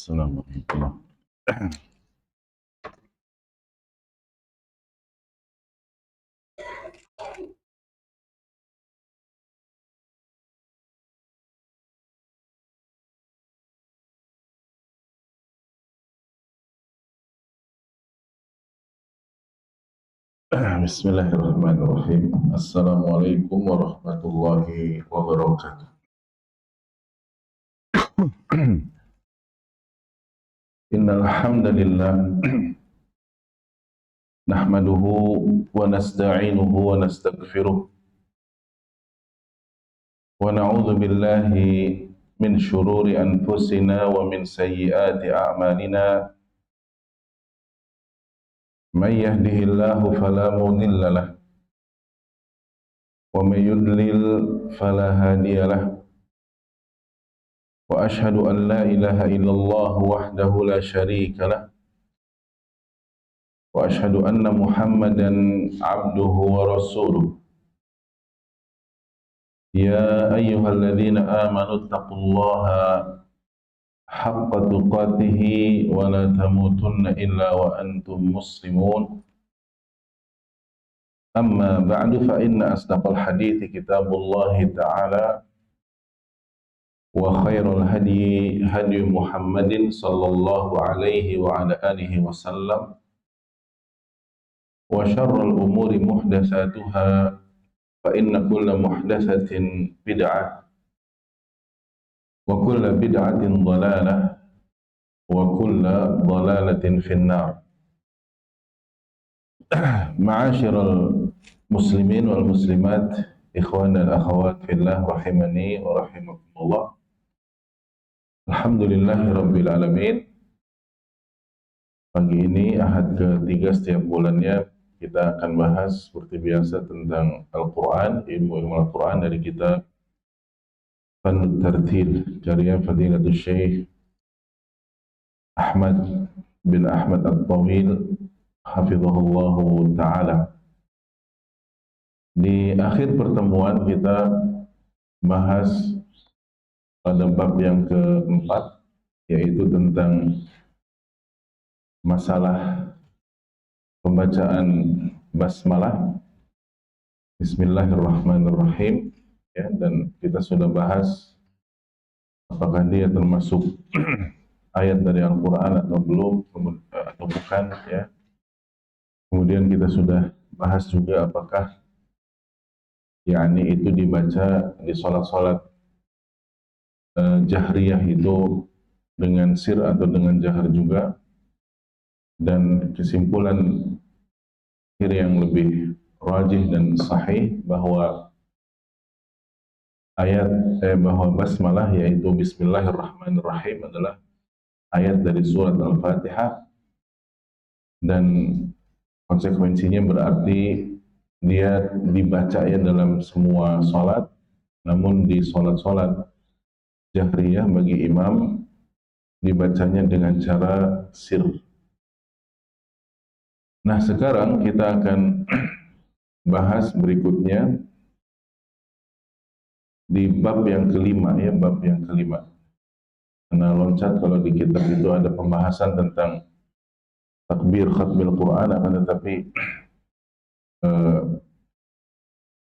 Assalamualaikum. Bismillahirrahmanirrahim. Assalamualaikum warahmatullahi wabarakatuh. Innal hamdalillah nahmaduhu wa nasta'inuhu wa nastaghfiruh wa na'udzu billahi min shururi anfusina wa min sayyiati a'malina. May yahdihillahu fala mudilla lahu wa may yudlil fala hadiya lahu. Wa ashhadu an la ilaha illallah wahdahu la syarika lah. Wa ashhadu anna Muhammadan abduhu wa rasuluh. Ya ayyuhalladzina amanu taqullaha haqqa tuqatih wa la tamutunna illa wa antum muslimun. Amma ba'du fa inna asdaqal hadithi kitabullahi ta'ala wa khairul hadi hadi Muhammadin sallallahu alaihi wa ala alihi wasallam wa syarrul umuri muhdatsatuha fa inna kulla muhdatsatin bid'ah wa kulla bid'atin dhalalah وكل ضلالة في النار. معاشر المسلمين والmuslimat, ikhwan dan akhwat fillah, rahimani wa rahimakumullah. Alhamdulillahi rabbil alamin. Pagi ini Ahad ketiga setiap bulannya kita akan bahas seperti biasa tentang Al-Quran, ilmu Al-Quran dari kitab Fanut Tartil karya Fadilatul Syekh Ahmad bin Ahmad At-Tawil hafizahullahu ta'ala. Di akhir pertemuan kita bahas pada bab yang keempat, yaitu tentang masalah pembacaan basmalah, Bismillahirrahmanirrahim, ya, dan kita sudah bahas apakah dia termasuk ayat dari Al-Quran atau belum, atau bukan, ya. Kemudian kita sudah bahas juga apakah yakni itu dibaca di sholat-sholat jahriyah itu dengan sir atau dengan jahar juga, dan kesimpulan yang lebih rajih dan sahih bahwa bahwa basmalah yaitu Bismillahirrahmanirrahim adalah ayat dari surat Al-Fatihah, dan konsekuensinya berarti dia dibaca ya dalam semua sholat, namun di sholat-sholat jahriyah bagi imam dibacanya dengan cara sir. Nah, sekarang kita akan bahas berikutnya di bab yang kelima, ya, bab yang kelima. Karena loncat kalau di kitab itu ada pembahasan tentang takbir khatmil Quran, akan tetapi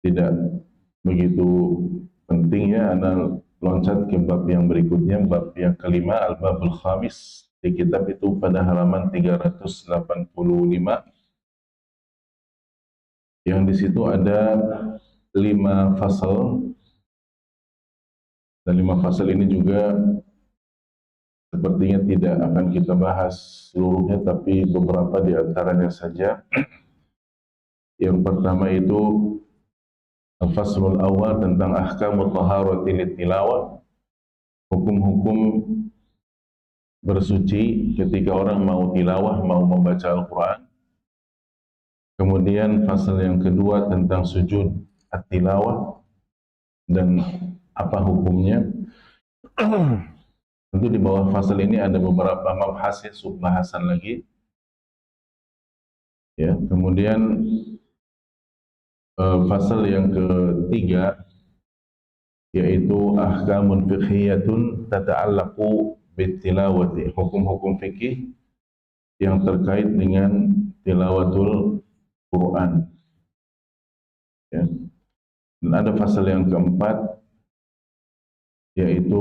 tidak begitu penting, ya, Anda loncat ke bab yang berikutnya, bab yang kelima, al-babul khamis. Di kitab itu pada halaman 385, yang di situ ada 5 fasal, dan 5 fasal ini juga sepertinya tidak akan kita bahas seluruhnya, tapi beberapa di antaranya saja. Yang pertama itu al-faslul awal tentang ahkamut taharati lit-tilawah, hukum-hukum bersuci ketika orang mau tilawah, mau membaca Al-Quran. Kemudian fasal yang kedua tentang sujud at-tilawah dan apa hukumnya. Tentu di bawah fasal ini ada beberapa mabhas, ya, subbahasan lagi. Ya, kemudian fasal yang ketiga yaitu ahkamun fiqhiyatun tata'allaqu bitilawati, hukum-hukum fikih yang terkait dengan tilawatul Quran, ya. Dan ada fasal yang keempat yaitu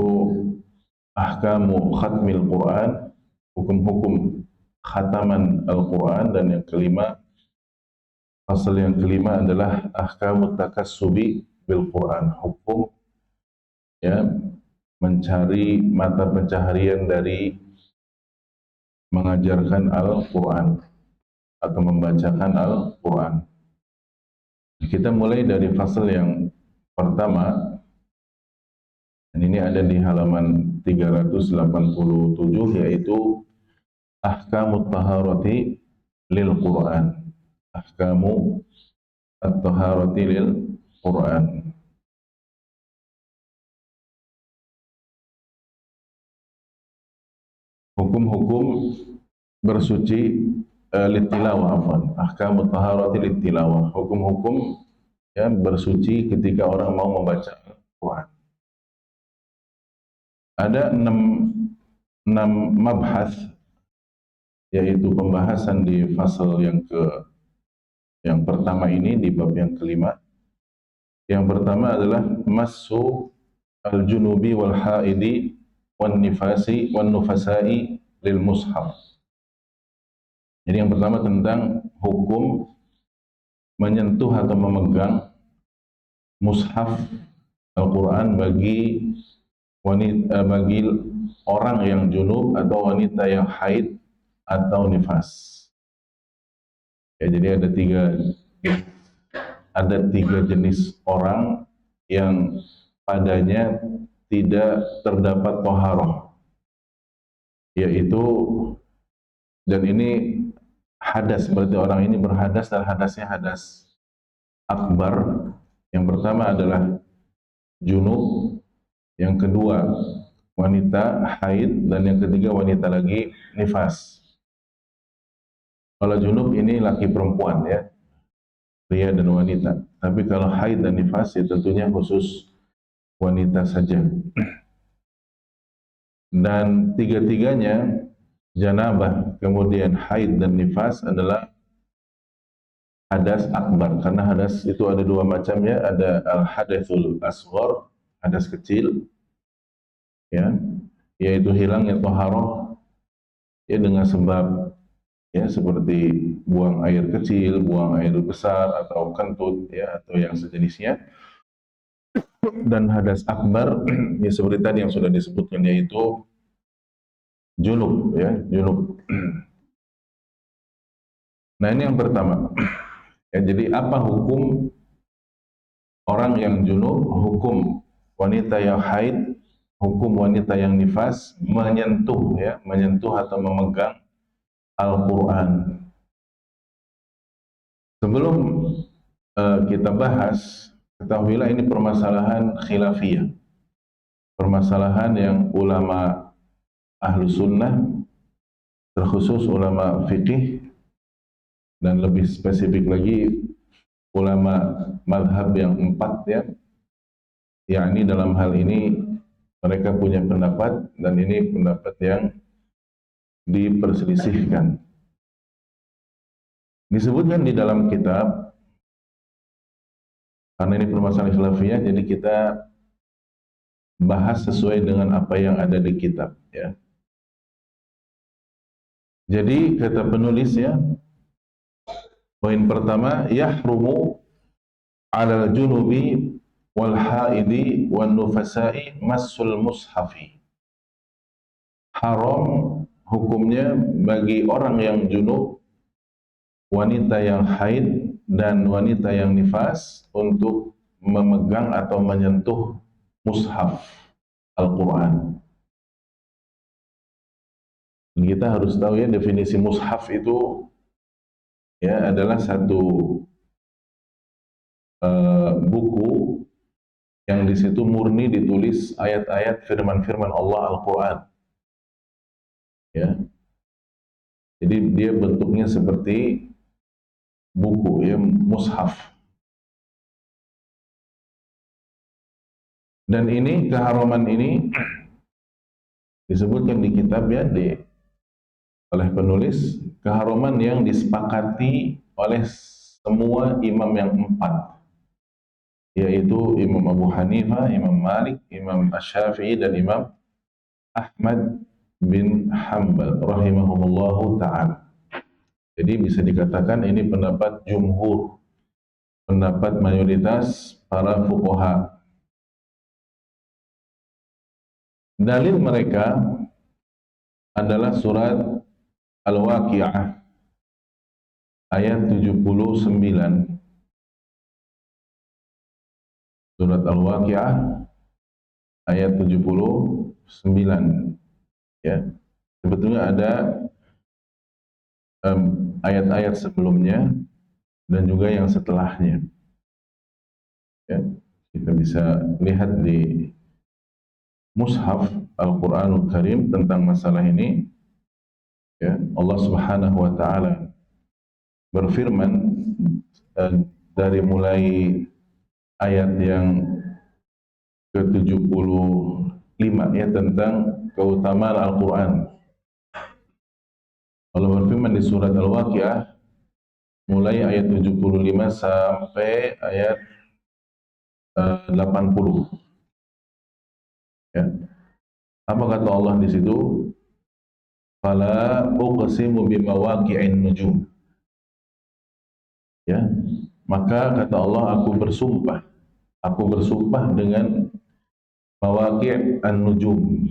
ahkamu khatmil Quran, hukum-hukum khataman Al-Quran. Dan yang kelima, fasal yang kelima adalah ahkamu takassubi bil Quran, hukum, ya, mencari mata pencaharian dari mengajarkan Al-Quran atau membacakan Al-Quran. Kita mulai dari fasal yang pertama, dan ini ada di halaman 387, yaitu ahkamut taharati lil Quran, ahkamu at-taharati lil Quran. Hukum-hukum bersuci litilawah, ahkamut taharati litilawah, hukum-hukum, ya, bersuci ketika orang mau membaca Al-Quran. Ada 6 mabhas, yaitu pembahasan di fasal yang pertama ini, di bab yang kelima. Yang pertama adalah massu al-junubi wal haidi wan nifasi wan nufasai lil mushaf. Jadi yang pertama tentang hukum menyentuh atau memegang mushaf Al-Quran bagi wanita, bagi orang yang junub atau wanita yang haid atau nifas. Ya, jadi ada tiga jenis orang yang padanya tidak terdapat toharoh, yaitu, dan ini hadas, berarti orang ini berhadas dan hadasnya hadas akbar. Yang pertama adalah junub, yang kedua wanita haid, dan yang ketiga wanita lagi nifas. Kalau junub ini laki perempuan ya, pria dan wanita. Tapi kalau haid dan nifas ya tentunya khusus wanita saja. Dan tiga-tiganya, janabah, kemudian haid dan nifas, adalah hadas akbar. Karena hadas itu ada dua macam ya, ada al-hadatsul asghar, hadas kecil, ya, yaitu hilangnya toharoh ya dengan sebab ya seperti buang air kecil, buang air besar, atau kentut ya, atau yang sejenisnya. Dan hadas akbar ya seperti tadi yang sudah disebutkan, yaitu junub ya, junub. Nah, ini yang pertama. Ya, jadi apa hukum orang yang junub, hukum wanita yang haid, hukum wanita yang nifas menyentuh ya, menyentuh atau memegang Al-Qur'an. Sebelum kita bahas, ketahuilah ini permasalahan khilafiyah. Permasalahan yang ulama ahlu sunnah, terkhusus ulama fikih, dan lebih spesifik lagi ulama madhab yang 4 ya, yakni dalam hal ini mereka punya pendapat, dan ini pendapat yang diperselisihkan. Disebutkan di dalam kitab, karena ini permasalahan khilafiyah, jadi kita bahas sesuai dengan apa yang ada di kitab ya. Jadi kata penulis ya, poin pertama, yahrumu 'alal junubi wal haidi wan nufasa'i massul mushafi. Haram hukumnya bagi orang yang junub, wanita yang haid, dan wanita yang nifas untuk memegang atau menyentuh mushaf Al-Quran. Kita harus tahu ya, definisi mushaf itu ya adalah satu buku yang di situ murni ditulis ayat-ayat firman-firman Allah Al-Quran. Ya, jadi dia bentuknya seperti buku ya, mushaf. Dan ini keharaman ini disebutkan di kitab ya, oleh penulis, keharaman yang disepakati oleh semua imam yang 4, yaitu Imam Abu Hanifah, Imam Malik, Imam Asy-Syafi'i, dan Imam Ahmad bin Hanbal rahimahumullahu ta'ala. Jadi bisa dikatakan ini pendapat jumhur, pendapat mayoritas para fuqaha. Dalil mereka adalah surat Al-Waqi'ah ayat 79. Surat Al-Waqi'ah ayat 79 ya. Sebetulnya ada ayat-ayat sebelumnya dan juga yang setelahnya ya. Kita bisa lihat di Mushaf Al-Quranul Karim tentang masalah ini ya. Allah Subhanahu wa ta'ala berfirman dari mulai ayat yang ke-75 ya, tentang keutamaan Al-Quran. Allah berfirman di surat Al-Waqi'ah mulai ayat 75 sampai ayat 80 ya. Apa kata Allah di situ? Fala uqsimu bimawaqi'in nujum. Ya, maka kata Allah, aku bersumpah dengan mawaqi' an-nujum,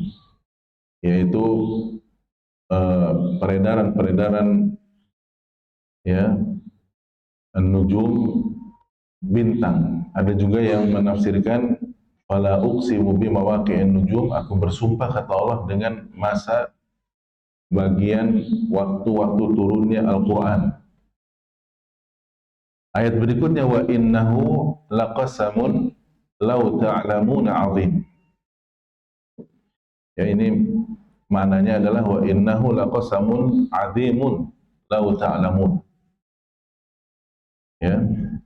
yaitu peredaran ya an-nujum, bintang. Ada juga yang menafsirkan fala uqsimu bi mawaqi'in nujum, aku bersumpah kata Allah dengan masa bagian waktu-waktu turunnya Al-Qur'an. Ayat berikutnya wa innahu laqasamun law ta'lamuna 'azim. Ya, ini maknanya adalah wa innahu laqasamun 'azimun law ta'lamun. Ya.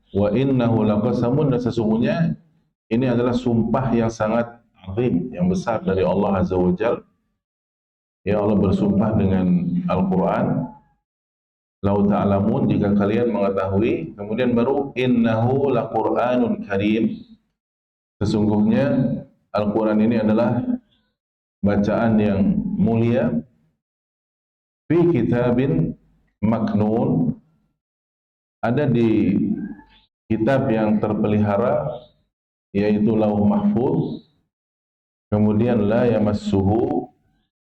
Wa innahu laqasamun, dan sesungguhnya ini adalah sumpah yang sangat azim, yang besar dari Allah Azza wa Jalla. Ya, Allah bersumpah dengan Al-Qur'an, lau ta'lamun, jika kalian mengetahui, kemudian baru innahu laqur'anun karim, sesungguhnya Al-Qur'an ini adalah bacaan yang mulia, fi kitabin maknun, ada di kitab yang terpelihara, yaitu Lauh Mahfuz, kemudian la yamassuhu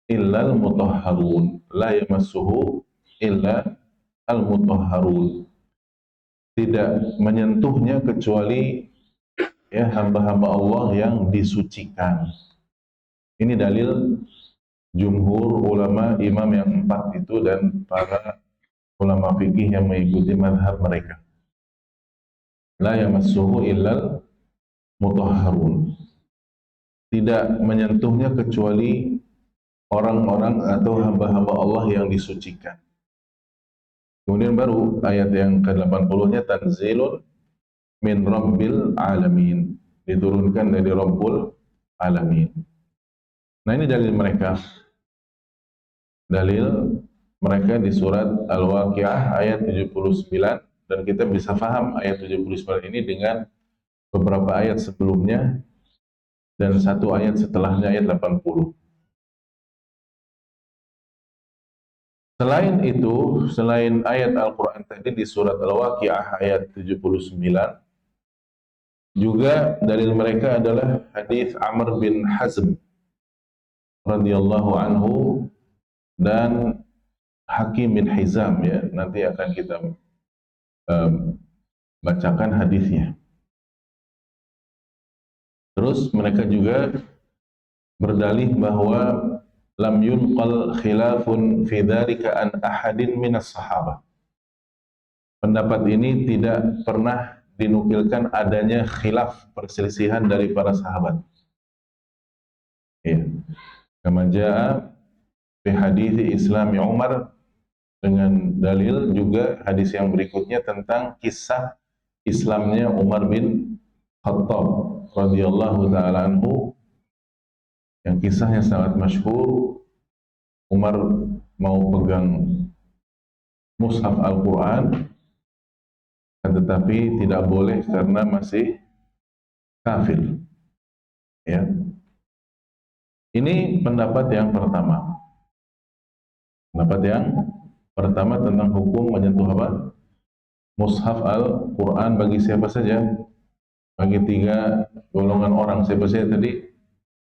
illal mutahharun, la yamassuhu illa al mutahharun, tidak menyentuhnya kecuali ya hamba-hamba Allah yang disucikan. Ini dalil jumhur ulama, imam yang 4 itu, dan para ulama fikih yang mengikuti mazhab mereka. La yamassuhu illal mutahharun, tidak menyentuhnya kecuali orang-orang atau hamba-hamba Allah yang disucikan. Kemudian baru ayat yang ke-80-nya tanzilun min rabbil alamin, diturunkan dari Rabbul alamin. Nah, ini dalil mereka. Dalil mereka di surat Al-Waqiah ayat 79, dan kita bisa paham ayat 79 ini dengan beberapa ayat sebelumnya dan satu ayat setelahnya, ayat 80. Selain itu, selain ayat Al-Quran tadi di surat Al-Waqiah ayat 79, juga dalil mereka adalah hadis Amr bin Hazm radhiyallahu anhu dan Hakim bin Hizam, ya, nanti akan kita bacakan hadisnya. Terus mereka juga berdalih bahwa lam yunqal khilafun fi dzalika an ahadin minas sahabah. Pendapat ini tidak pernah dinukilkan adanya khilaf, perselisihan dari para sahabat. Ya. Kama jaa fi hadits Islami Umar, dengan dalil juga hadis yang berikutnya tentang kisah Islamnya Umar bin Khattab radhiyallahu taala anhu, yang kisahnya sangat masyhur. Umar mau pegang mushaf Al-Quran, tetapi tidak boleh karena masih kafir. Ya. Ini pendapat yang pertama. Pendapat yang pertama tentang hukum menyentuh apa? Mushaf Al-Quran bagi siapa saja? Bagi 3 golongan orang. Siapa saja tadi?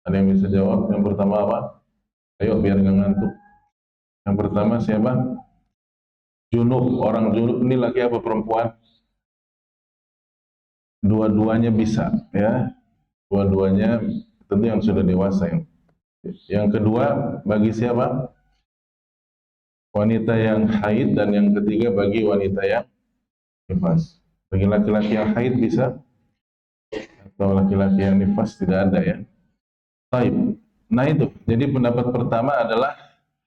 Ada yang bisa jawab? Yang pertama apa? Ayo biar nggak ngantuk. Yang pertama siapa? Junub. Orang junub ini laki apa perempuan? Dua-duanya bisa, ya. Dua-duanya tentu yang sudah dewasa. Yang kedua bagi siapa? Wanita yang haid, dan yang ketiga bagi wanita yang nifas. Bagi laki-laki yang haid bisa, atau laki-laki yang nifas tidak ada, ya. Baik. Nah itu, jadi pendapat pertama adalah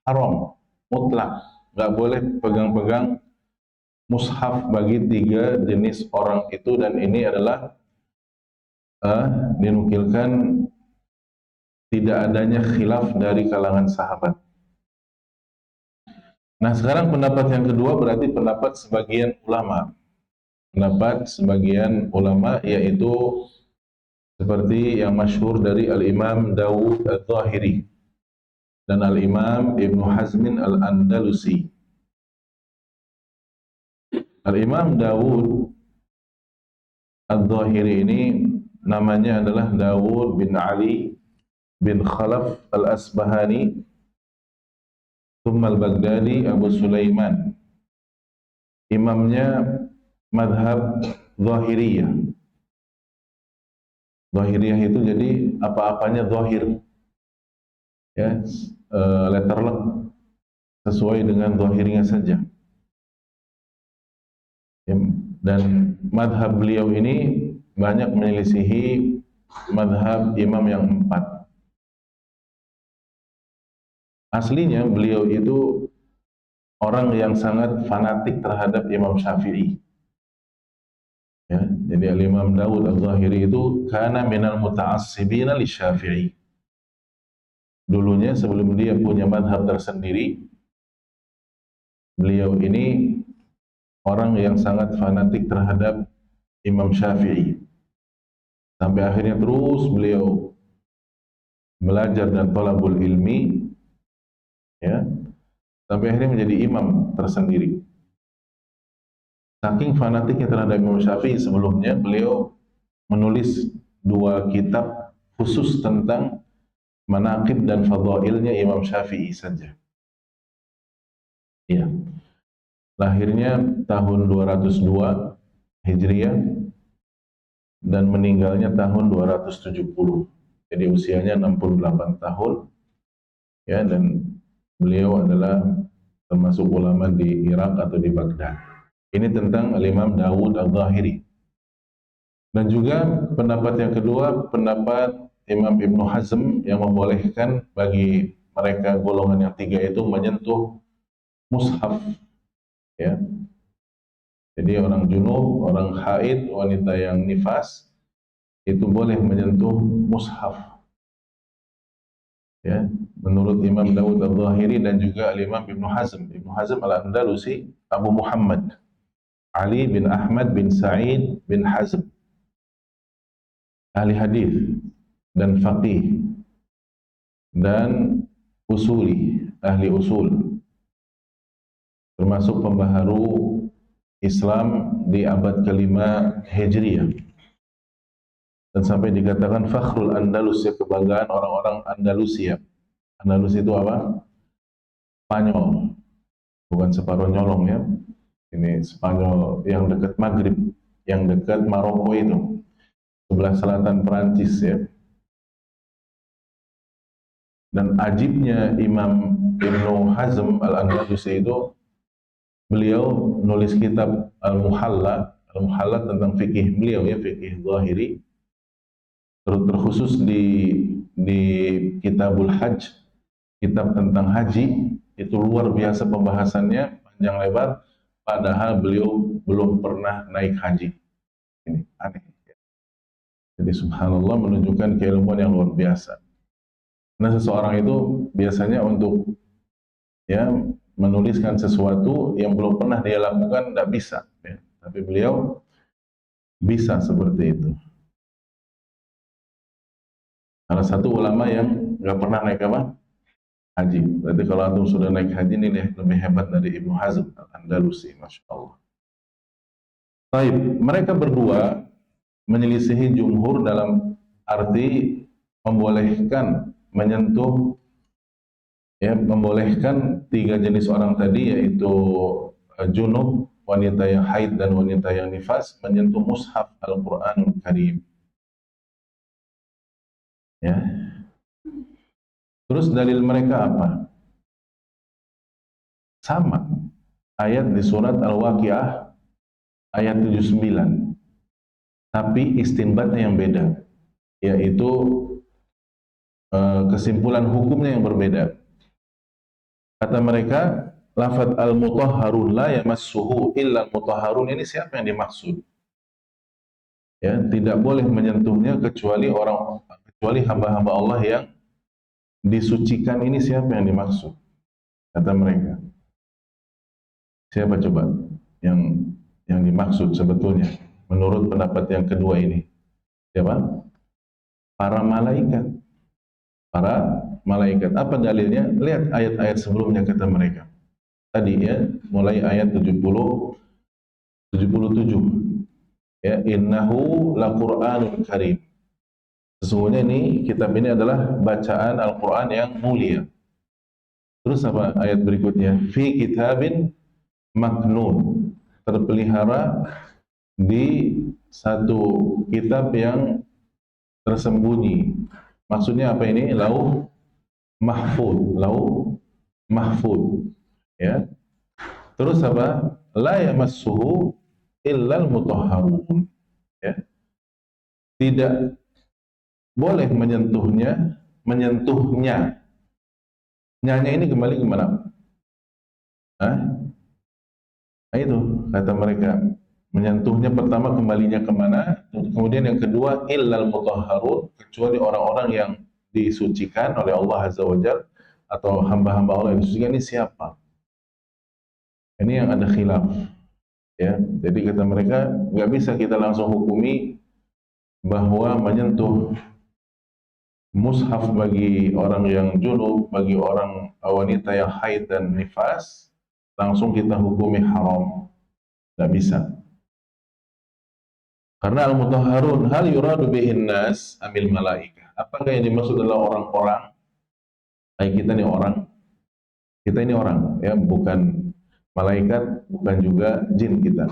haram, mutlak, nggak boleh pegang-pegang mushaf bagi 3 jenis orang itu, dan ini adalah dinukilkan tidak adanya khilaf dari kalangan sahabat. Nah, sekarang pendapat yang kedua berarti pendapat sebagian ulama. Pendapat sebagian ulama yaitu seperti yang masyhur dari Al-Imam Dawud Al-Zahiri dan Al-Imam Ibnu Hazmin Al-Andalusi. Al-Imam Dawud Al-Zahiri ini namanya adalah Dawud bin Ali bin Khalaf Al-Asbahani Tsumma al-Baghdadi Abu Sulaiman, imamnya madhab Zahiriyah. Zahiriyah itu jadi apa-apanya zahir, ya, letterlek sesuai dengan zahirnya saja. Ya, dan madhab beliau ini banyak menyelisihi madhab imam yang empat. Aslinya beliau itu orang yang sangat fanatik terhadap Imam Syafi'i. Ya, jadi Al-Imam Dawud Al-Zahiri itu kana minal muta'assibina li Syafi'i. Dulunya sebelum dia punya madhab tersendiri, beliau ini orang yang sangat fanatik terhadap Imam Syafi'i. Sampai akhirnya terus beliau belajar dan thalabul ilmi, ya, sampai akhirnya menjadi imam tersendiri. Saking fanatiknya terhadap Imam Syafi'i, sebelumnya beliau menulis dua kitab khusus tentang manaqib dan fadailnya Imam Syafi'i saja. Iya. Lahirnya tahun 202 Hijriah dan meninggalnya tahun 270. Jadi usianya 68 tahun. Ya, dan beliau adalah termasuk ulama di Irak atau di Baghdad. Ini tentang Al-Imam Dawud Al-Zahiri. Dan juga pendapat yang kedua, pendapat Imam Ibnu Hazm yang membolehkan bagi mereka golongan yang tiga itu menyentuh mushaf. Ya. Jadi orang junub, orang haid, wanita yang nifas itu boleh menyentuh mushaf. Ya, menurut Imam Dawud Al-Zahiri dan juga Imam Ibnu Hazm. Ibnu Hazm Al-Andalusi, Abu Muhammad Ali bin Ahmad bin Sa'id bin Hazm, ahli hadis dan faqih dan usuli, ahli usul, termasuk pembaharu Islam di abad kelima Hijriah, dan sampai dikatakan Fakhrul Andalus, ya, kebanggaan orang-orang Andalusia. Andalus itu apa? Spanyol, bukan separuh nyolong, ya. Ini Spanyol yang dekat Maghrib, yang dekat Maroko itu, sebelah selatan Perancis, ya. Dan ajibnya Imam Ibnu Hazm Al-Andalusi itu, beliau nulis kitab Al-Muhalla, Al-Muhalla tentang fikih beliau, ya, fikih Zahiri, terkhusus di Kitabul Hajj, kitab tentang haji, itu luar biasa pembahasannya, panjang lebar, padahal beliau belum pernah naik haji. Ini aneh. Jadi subhanallah, menunjukkan keilmuan yang luar biasa. Nah, seseorang itu biasanya untuk, ya, menuliskan sesuatu yang belum pernah dia lakukan tidak bisa, ya. Tapi beliau bisa seperti itu. Salah satu ulama yang nggak pernah naik apa? Haji. Berarti kalau antum sudah naik haji, ini lebih hebat dari Ibnu Hazm Al-Andalusi, masya Allah. Baik, mereka berdua menyelisihi jumhur dalam arti membolehkan menyentuh, ya, membolehkan tiga jenis orang tadi, yaitu junub, wanita yang haid dan wanita yang nifas, menyentuh mushaf Al-Qur'anul Karim. Ya. Terus dalil mereka apa? Sama. Ayat di surat Al-Waqiah ayat 79. Tapi istinbatnya yang beda, yaitu kesimpulan hukumnya yang berbeda. Kata mereka, lafaz al-mutahharun la yamassuhu illa al-mutahharun, ini siapa yang dimaksud? Ya, tidak boleh menyentuhnya kecuali hamba-hamba Allah yang disucikan. Ini siapa yang dimaksud? Kata mereka. Siapa coba yang dimaksud sebetulnya menurut pendapat yang kedua ini? Siapa? Para malaikat. Para malaikat. Apa dalilnya? Lihat ayat-ayat sebelumnya, kata mereka. Tadi, ya, mulai ayat 77. Ya, innahu laqur'anun karim. Sesungguhnya kitab ini adalah bacaan Al-Qur'an yang mulia. Terus apa ayat berikutnya? Fi kitabin maknun, terpelihara di satu kitab yang tersembunyi. Maksudnya apa ini? Lauh mahfud, lauh mahfud. Ya. Terus apa? La yamassuhu illal mutahharun. Ya. Tidak boleh menyentuhnya. Nyanya ini kembali ke mana? Hah? Nah itu kata mereka, menyentuhnya pertama kembalinya kemana? Kemudian yang kedua illal mutahharun, kecuali orang-orang yang disucikan oleh Allah Azza wa Jalla atau hamba-hamba Allah yang disucikan. Ini siapa? Ini yang ada khilaf. Ya, jadi kata mereka nggak bisa kita langsung hukumi bahwa menyentuh mushaf bagi orang yang junub, bagi orang wanita yang haid dan nifas, langsung kita hukumi haram. Nggak bisa. Karena al-mutahharun hal yuradu bihin nas amil malaikah. Apakah yang dimaksud adalah orang-orang? Kayak kita nih orang. Kita ini orang, ya, bukan malaikat, bukan juga jin kita.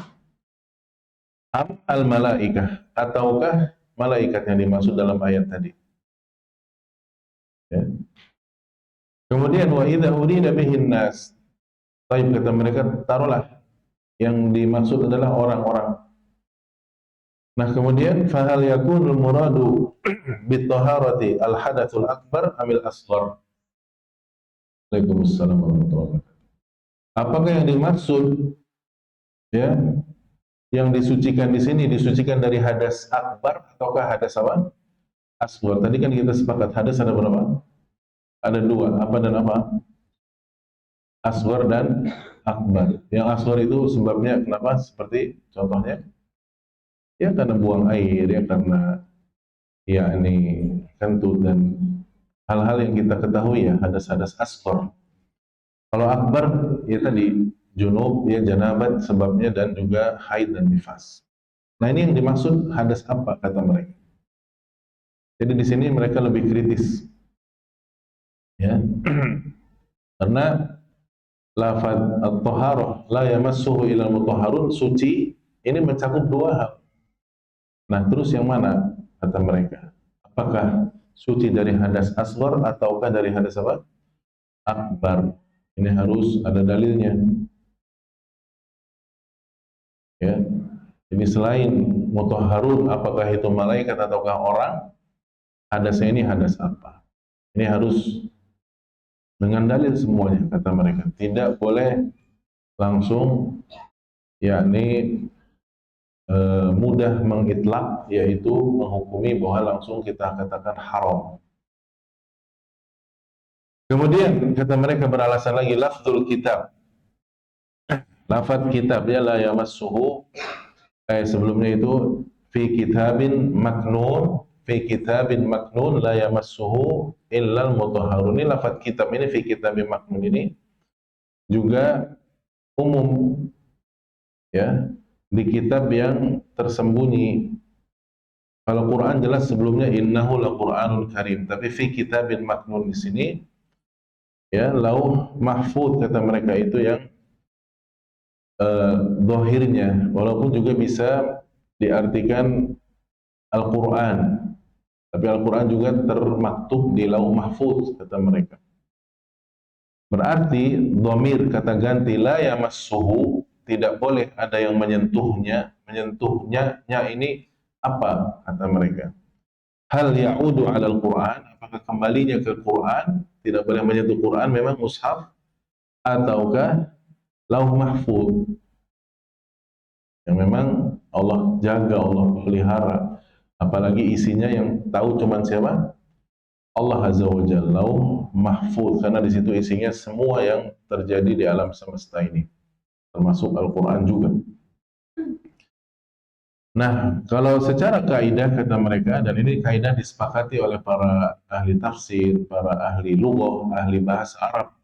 Am al-malaikah, ataukah malaikat yang dimaksud dalam ayat tadi? Ya. Kemudian wa idza urida bihin nas. Baik, kata mereka, taruhlah yang dimaksud adalah orang-orang. Nah, kemudian fahal yakunul muradu bitaharati al hadatsul akbar amil asghar. Waalaikumsalam warahmatullahi wabarakatuh. Apakah yang dimaksud, ya, yang disucikan di sini disucikan dari hadas akbar ataukah hadas apa? Asghar. Tadi kan kita sepakat hadas ada berapa? Ada dua. Apa dan apa? Asghar dan akbar. Yang asghar itu sebabnya kenapa? Seperti contohnya, ya karena buang air, ya karena yakni kentut dan hal-hal yang kita ketahui, ya hadas-hadas asghar. Kalau akbar ya tadi junub, ya janabat sebabnya, dan juga haid dan nifas. Nah, ini yang dimaksud hadas apa kata mereka. Jadi di sini mereka lebih kritis, ya. Karena lafaz at-taharah la yamassuhu ilal mutahharun, suci, ini mencakup dua hal. Nah, terus yang mana kata mereka? Apakah suci dari hadas asghar ataukah dari hadas apa? Akbar. Ini harus ada dalilnya. Ya. Jadi selain mutahharun, apakah itu malaikat ataukah orang? Hadasnya ini hadas apa? Ini harus dengan dalil semuanya kata mereka. Tidak boleh langsung yakni mudah mengitlak, yaitu menghukumi bahwa langsung kita katakan haram. Kemudian kata mereka beralasan lagi lafzul kitab. Lafaz kitab ya la yamassuhu, sebelumnya itu fi kitabin maknun, fi kitabin maknun la yamassuhu illal mutahharun. Ini lafaz kitab ini, fi kitabin maknun ini juga umum, ya, di kitab yang tersembunyi. Kalau Quran jelas sebelumnya innahu laqur'anun karim, tapi fi kitabin maknun di sini, ya, lauh mahfud kata mereka itu yang dohirnya, walaupun juga bisa diartikan Al-Quran, tapi Al-Quran juga termaktub di lauh mahfud kata mereka. Berarti dhamir kata ganti la yamassuhu, tidak boleh ada yang menyentuhnya. Menyentuhnya ini apa kata mereka? Hal ya'udu 'alal Quran, apakah kembalinya ke Quran, tidak boleh menyentuh Quran memang mushaf, ataukah lauh mahfud yang memang Allah jaga, Allah pelihara, apalagi isinya yang tahu cuman siapa? Allah Azza wa Jalla. Lauh mahfud, karena di situ isinya semua yang terjadi di alam semesta ini, termasuk Al-Quran juga. Nah, kalau secara kaidah kata mereka, dan ini kaidah disepakati oleh para ahli tafsir, para ahli lughah, ahli bahasa Arab,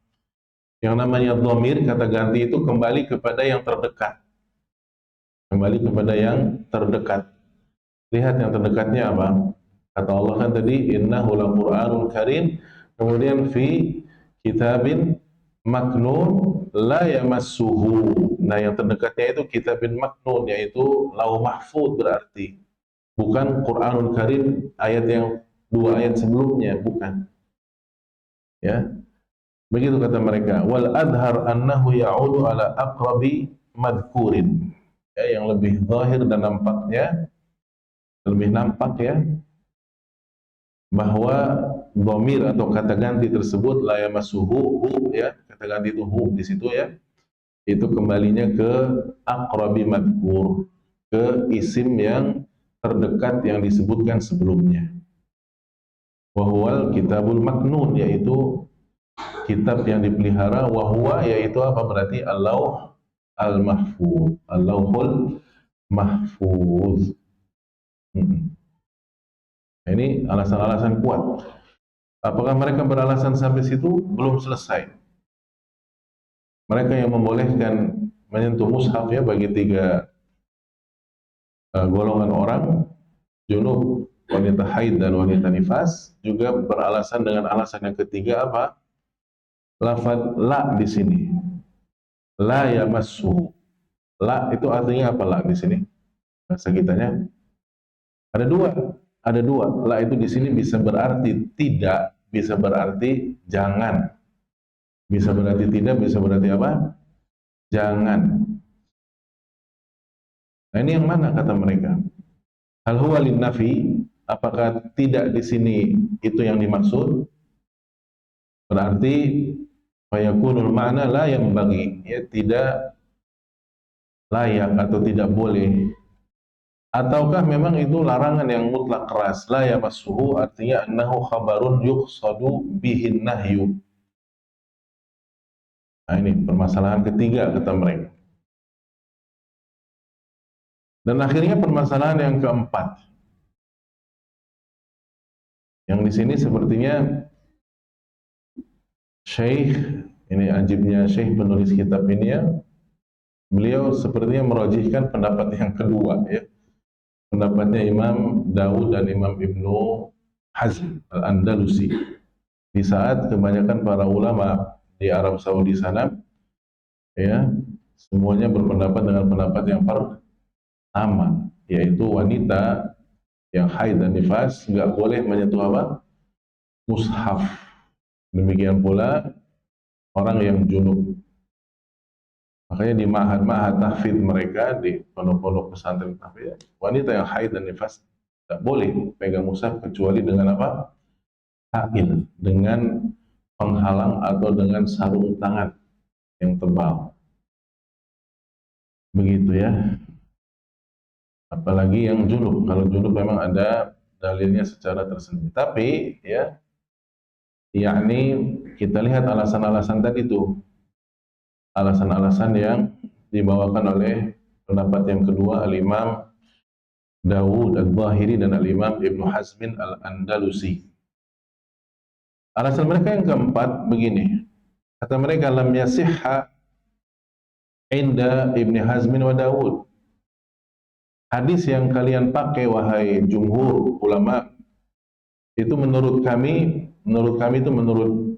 yang namanya dhamir kata ganti itu kembali kepada yang terdekat. Kembali kepada yang terdekat. Lihat yang terdekatnya apa? Kata Allah kan tadi innahu laqur'anun karim, kemudian fi kitabin maknun la yamassuhu. Nah, yang terdekatnya itu kitabin maknun, yaitu lauh mahfuz berarti. Bukan Quranul Karim ayat yang dua ayat sebelumnya, bukan. Ya, begitu kata mereka. Wal adhar annahu ya'udu ala aqrabi madhkurin. Ya, yang lebih zahir dan nampaknya, lebih nampak ya, bahwa dhamir atau kata ganti tersebut la yamassuhu, hu ya, kata ganti itu hu di situ ya, itu kembalinya ke aqrabi madhkur, ke isim yang terdekat yang disebutkan sebelumnya. Wahwal kitabul maknun, yaitu kitab yang dipelihara. Wahwa yaitu apa, berarti al-lauh al-mahfuz, al-lauhul mahfuz. Nah, ini alasan-alasan kuat. Apakah mereka beralasan sampai situ? Belum selesai. Mereka yang membolehkan menyentuh mushaf ya bagi tiga golongan orang, junub, wanita haid, dan wanita nifas, juga beralasan dengan alasan yang ketiga apa? Lafaz la di sini. La yamassu. La itu artinya apa la di sini? Bahasa kitanya ada dua. Ada dua. La itu di sini bisa berarti tidak, bisa berarti jangan. Bisa berarti tidak, bisa berarti apa? Jangan. Nah, ini yang mana kata mereka? Hal huwa lin nafi, apakah tidak di sini itu yang dimaksud? Berarti fayakunul ma'na la yang bagi, ya tidak layak atau tidak boleh. Ataukah memang itu larangan yang mutlak keras? La yamassuhu artinya annahu khabarun yuqsadu bihin nahyu. Nah, ini permasalahan ketiga kata mereka. Dan akhirnya permasalahan yang keempat. Yang di sini sepertinya Syekh, ini ajibnya Syekh penulis kitab ini ya, beliau sepertinya merajihkan pendapat yang kedua ya. Pendapatnya Imam Dawud dan Imam Ibnu Hazm Al-Andalusi. Di saat kebanyakan para ulama di Arab Saudi sana ya, semuanya berpendapat dengan pendapat yang pertama, yaitu wanita yang haid dan nifas nggak boleh menyentuh apa? Mushaf. Demikian pula orang yang junub. Makanya di ma'had tahfidz mereka, di pondok-pondok pesantren tahfidz, wanita yang haid dan nifas tidak boleh pegang mushaf kecuali dengan apa? Hail, dengan penghalang atau dengan sarung tangan yang tebal. Begitu ya. Apalagi yang junub. Kalau junub memang ada dalilnya secara tersendiri. Tapi ya, yakni kita lihat alasan-alasan tadi itu. Alasan-alasan yang dibawakan oleh pendapat yang kedua Al-Imam Dawud Al-Zahiri dan Al-Imam Ibnu Hazmin Al-Andalusi. Alasan mereka yang keempat begini. Kata mereka, lam yasihha inda Ibnu Hazmin wa Dawud. Hadis yang kalian pakai wahai jumhur ulama itu menurut kami itu menurut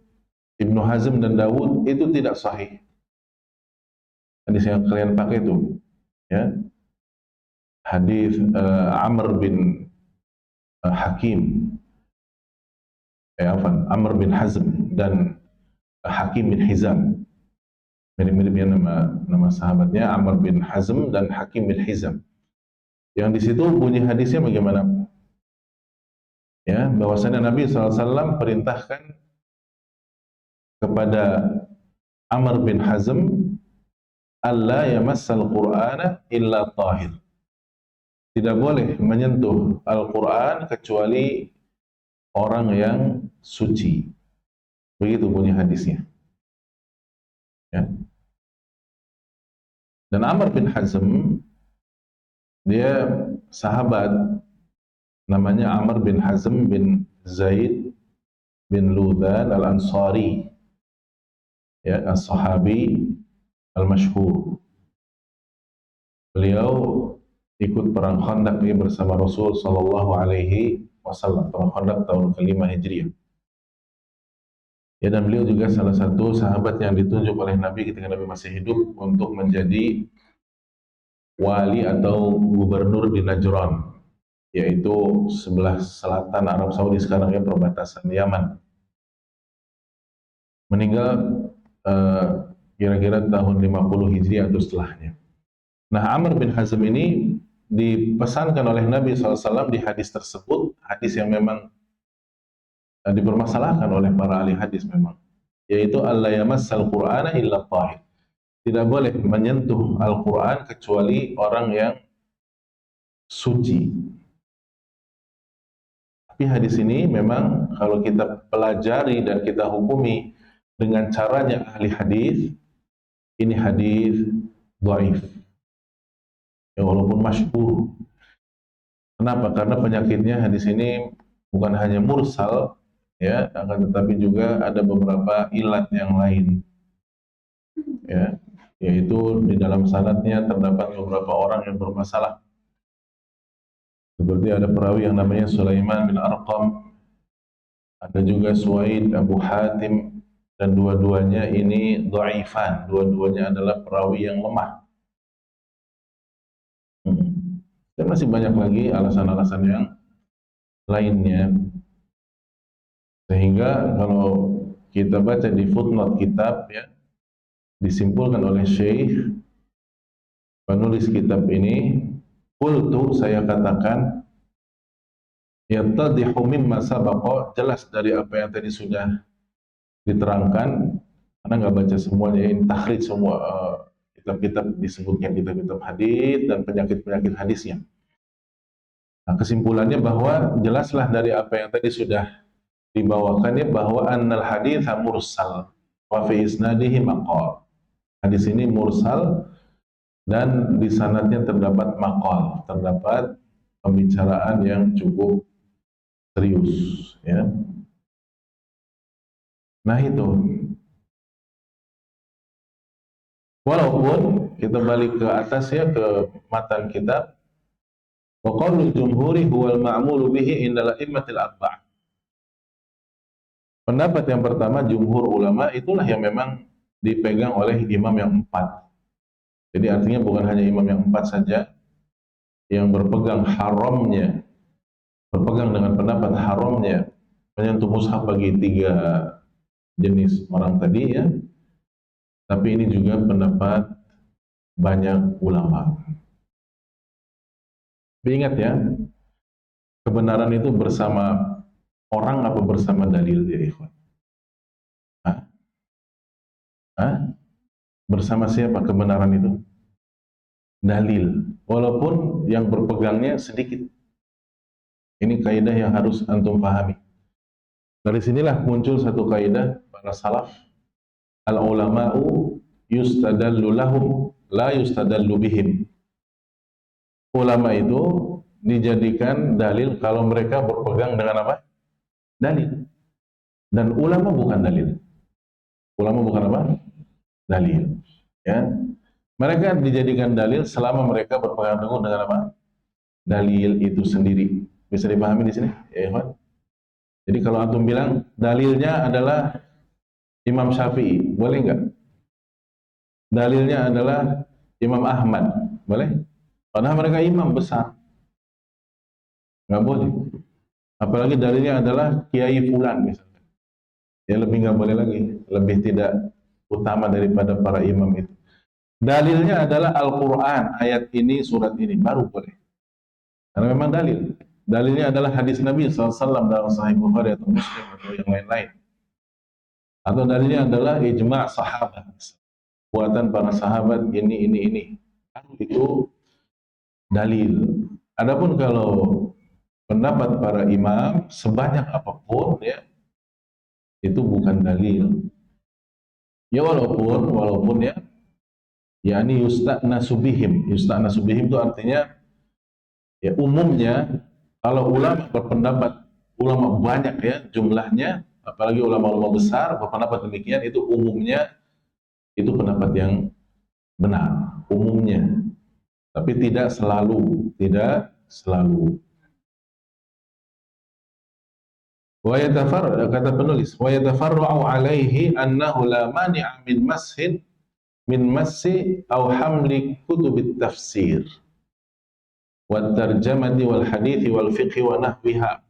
Ibnu Hazm dan Dawud itu tidak sahih. Hadis yang kalian pakai itu ya. Hadis Amr bin Hakim Amr bin Hazm dan Hakim bin Hizam. Mirip-mirip ya nama sahabatnya, Amr bin Hazm dan Hakim bin Hizam. Yang di situ bunyi hadisnya bagaimana? Ya, bahwasanya Nabi SAW perintahkan kepada Amr bin Hazm alla yamassal Qur'ana illa tahir. Tidak boleh menyentuh Al-Quran kecuali orang yang suci. Begitu bunyi hadisnya. Ya. Dan Amr bin Hazm, dia sahabat, namanya Amr bin Hazm bin Zaid bin Ludhan Al-Ansari, ya, as-sahabi al-masyhur. Beliau ikut perang Khandaq bersama Rasul sallallahu alaihi wasallam, perang Khandaq tahun ke-5 Hijriah. Ya, dan beliau juga salah satu sahabat yang ditunjuk oleh Nabi ketika Nabi masih hidup untuk menjadi wali atau gubernur di Najran, yaitu sebelah selatan Arab Saudi sekarang, ya, perbatasan Yaman. Meninggal eh, kira-kira tahun 50 Hijriah atau setelahnya. Nah, Amr bin Hazm ini dipesankan oleh Nabi SAW di hadis tersebut, hadis yang memang dipermasalahkan oleh para ahli hadis memang, yaitu alla yamassal Qur'ana illa tahir. Tidak boleh menyentuh Al-Quran kecuali orang yang suci. Tapi hadis ini memang kalau kita pelajari dan kita hukumi dengan caranya ahli hadis, ini hadis dhaif. Ya, walaupun masyhur. Kenapa? Karena penyakitnya hadis ini bukan hanya mursal, ya, akan tetapi juga ada beberapa ilat yang lain, ya, yaitu di dalam sanadnya terdapat beberapa orang yang bermasalah. Seperti ada perawi yang namanya Sulaiman bin Arqam, ada juga Suwaid, Abu Hatim, dan dua-duanya ini dhaifan, dua-duanya adalah perawi yang lemah. Dan masih banyak lagi alasan-alasan yang lainnya. Sehingga kalau kita baca di footnote kitab, ya, disimpulkan oleh Syekh penulis kitab ini, qultu, saya katakan, yattadihu mimma sabaqa, jelas dari apa yang tadi sudah diterangkan, karena nggak baca semuanya, ini takhrij semua kitab-kitab disebutkan, kitab-kitab hadis dan penyakit-penyakit hadisnya. Nah, kesimpulannya bahwa jelaslah dari apa yang tadi sudah dibawakannya bahwa annal hadits mursal wa fi isnadihi maqal. Hadis ini mursal dan di sanadnya terdapat maqal, terdapat pembicaraan yang cukup serius, ya. Nah, itu. Walaupun kita balik ke atas, ya, ke matan kitab, wa qaulul jumhuri huwal ma'mulu bihi indal a'immatil arba'ah. Pendapat yang pertama jumhur ulama itulah yang memang dipegang oleh imam yang empat. Jadi artinya bukan hanya imam yang empat saja yang berpegang haramnya, berpegang dengan pendapat haramnya menyentuh mushaf bagi tiga jenis orang tadi, ya. Tapi ini juga pendapat banyak ulama. Tapi ingat, ya, kebenaran itu bersama orang apa bersama dalil, ya ikhwan? Hah? Hah? Bersama siapa kebenaran itu? Dalil. Walaupun yang berpegangnya sedikit. Ini kaidah yang harus antum pahami. Dari sinilah muncul satu kaidah para salaf, al-ulama'u yustadallu lahum la yustadallu bihim. Ulama itu dijadikan dalil kalau mereka berpegang dengan apa? Dalil. Dan ulama bukan dalil. Ulama bukan apa? Dalil. Ya. Mereka dijadikan dalil selama mereka berpegang teguh dengan apa? Dalil itu sendiri. Bisa dipahami di sini? Ya, Ikhwan. Jadi kalau antum bilang dalilnya adalah Imam Syafi'i, boleh nggak? Dalilnya adalah Imam Ahmad, boleh? Padahal mereka imam besar, nggak boleh. Apalagi dalilnya adalah Kiai Fulan misalnya, ya lebih nggak boleh lagi, lebih tidak utama daripada para imam itu. Dalilnya adalah Al-Quran, ayat ini, surat ini, baru boleh. Karena memang dalil. Dalilnya adalah hadis Nabi SAW dalam Sahih Bukhari atau Muslim atau yang lain-lain. Atau dalilnya adalah ijma' sahabat, buatan para sahabat ini. Itu dalil. Adapun kalau pendapat para imam sebanyak apapun, ya, itu bukan dalil. Ya, walaupun ya, yakni yusta'nasu bihim. Yusta'nasu bihim itu artinya, ya, umumnya kalau ulama berpendapat, ulama banyak, ya, jumlahnya, apalagi ulama-ulama besar berpendapat demikian, itu umumnya itu pendapat yang benar, umumnya. Tapi tidak selalu, tidak selalu. Kata penulis, wa yatafarra'u alaihi annahu la mani'a min massi aw hamli kutubit tafsir wa tarjamati wal hadithi wal fiqhi wa nahwiha.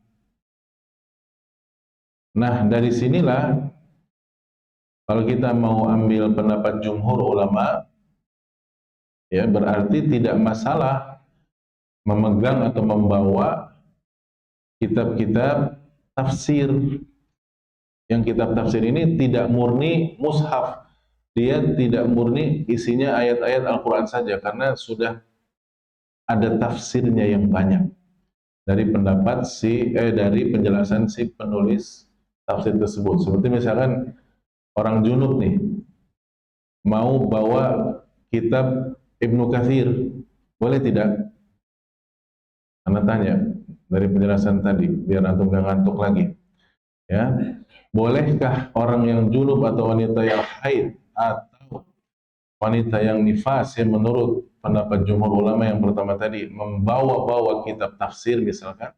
Nah, dari sinilah kalau kita mau ambil pendapat jumhur ulama, ya berarti tidak masalah memegang atau membawa kitab-kitab tafsir. Yang kitab tafsir ini tidak murni mushaf, dia tidak murni isinya ayat-ayat Al-Quran saja, karena sudah ada tafsirnya yang banyak dari dari penjelasan si penulis tafsir tersebut. Seperti misalkan orang junub nih mau bawa kitab Ibnu Katsir, boleh tidak? Anda tanya dari penjelasan tadi, biar antum gak ngantuk lagi. Ya, bolehkah orang yang junub atau wanita yang haid atau wanita yang nifas, yang menurut pendapat jumhur ulama yang pertama tadi, membawa-bawa kitab tafsir misalkan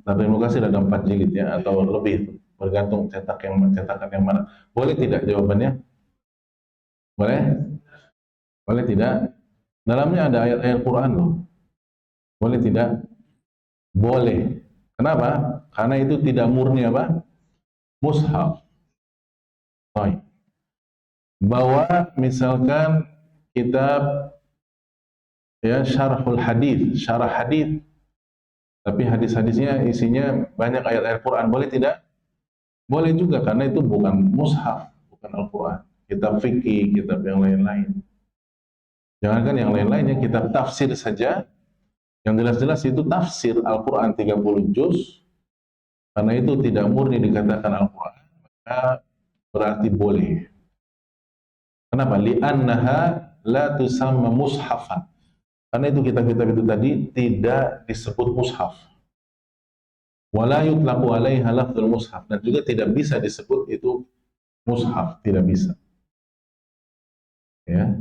tafsir Ibnu Katsir ada 4 jilid ya atau lebih, bergantung cetakan yang mana. Boleh tidak jawabannya? Boleh? Boleh tidak? Dalamnya ada ayat-ayat Quran loh. Boleh tidak? Boleh. Kenapa? Karena itu tidak murni apa? Mushaf. Baik. Bawa misalkan kitab ya syarah hadis, tapi hadis-hadisnya isinya banyak ayat-ayat Quran. Boleh tidak? Boleh juga, karena itu bukan mushaf, bukan Al-Quran. Kitab fikih, kitab yang lain-lain. Jangankan yang lain-lainnya, kitab tafsir saja, yang jelas-jelas itu tafsir Al-Quran 30 juz, karena itu tidak murni dikatakan Al-Quran, maka berarti boleh. Kenapa? Li'annaha la tusamma mushafan. Karena itu kitab-kitab itu tadi tidak disebut mushaf. Wala yutlaqu 'alaiha lafdzul mushaf, dan juga tidak bisa disebut itu mushaf, tidak bisa. Ya.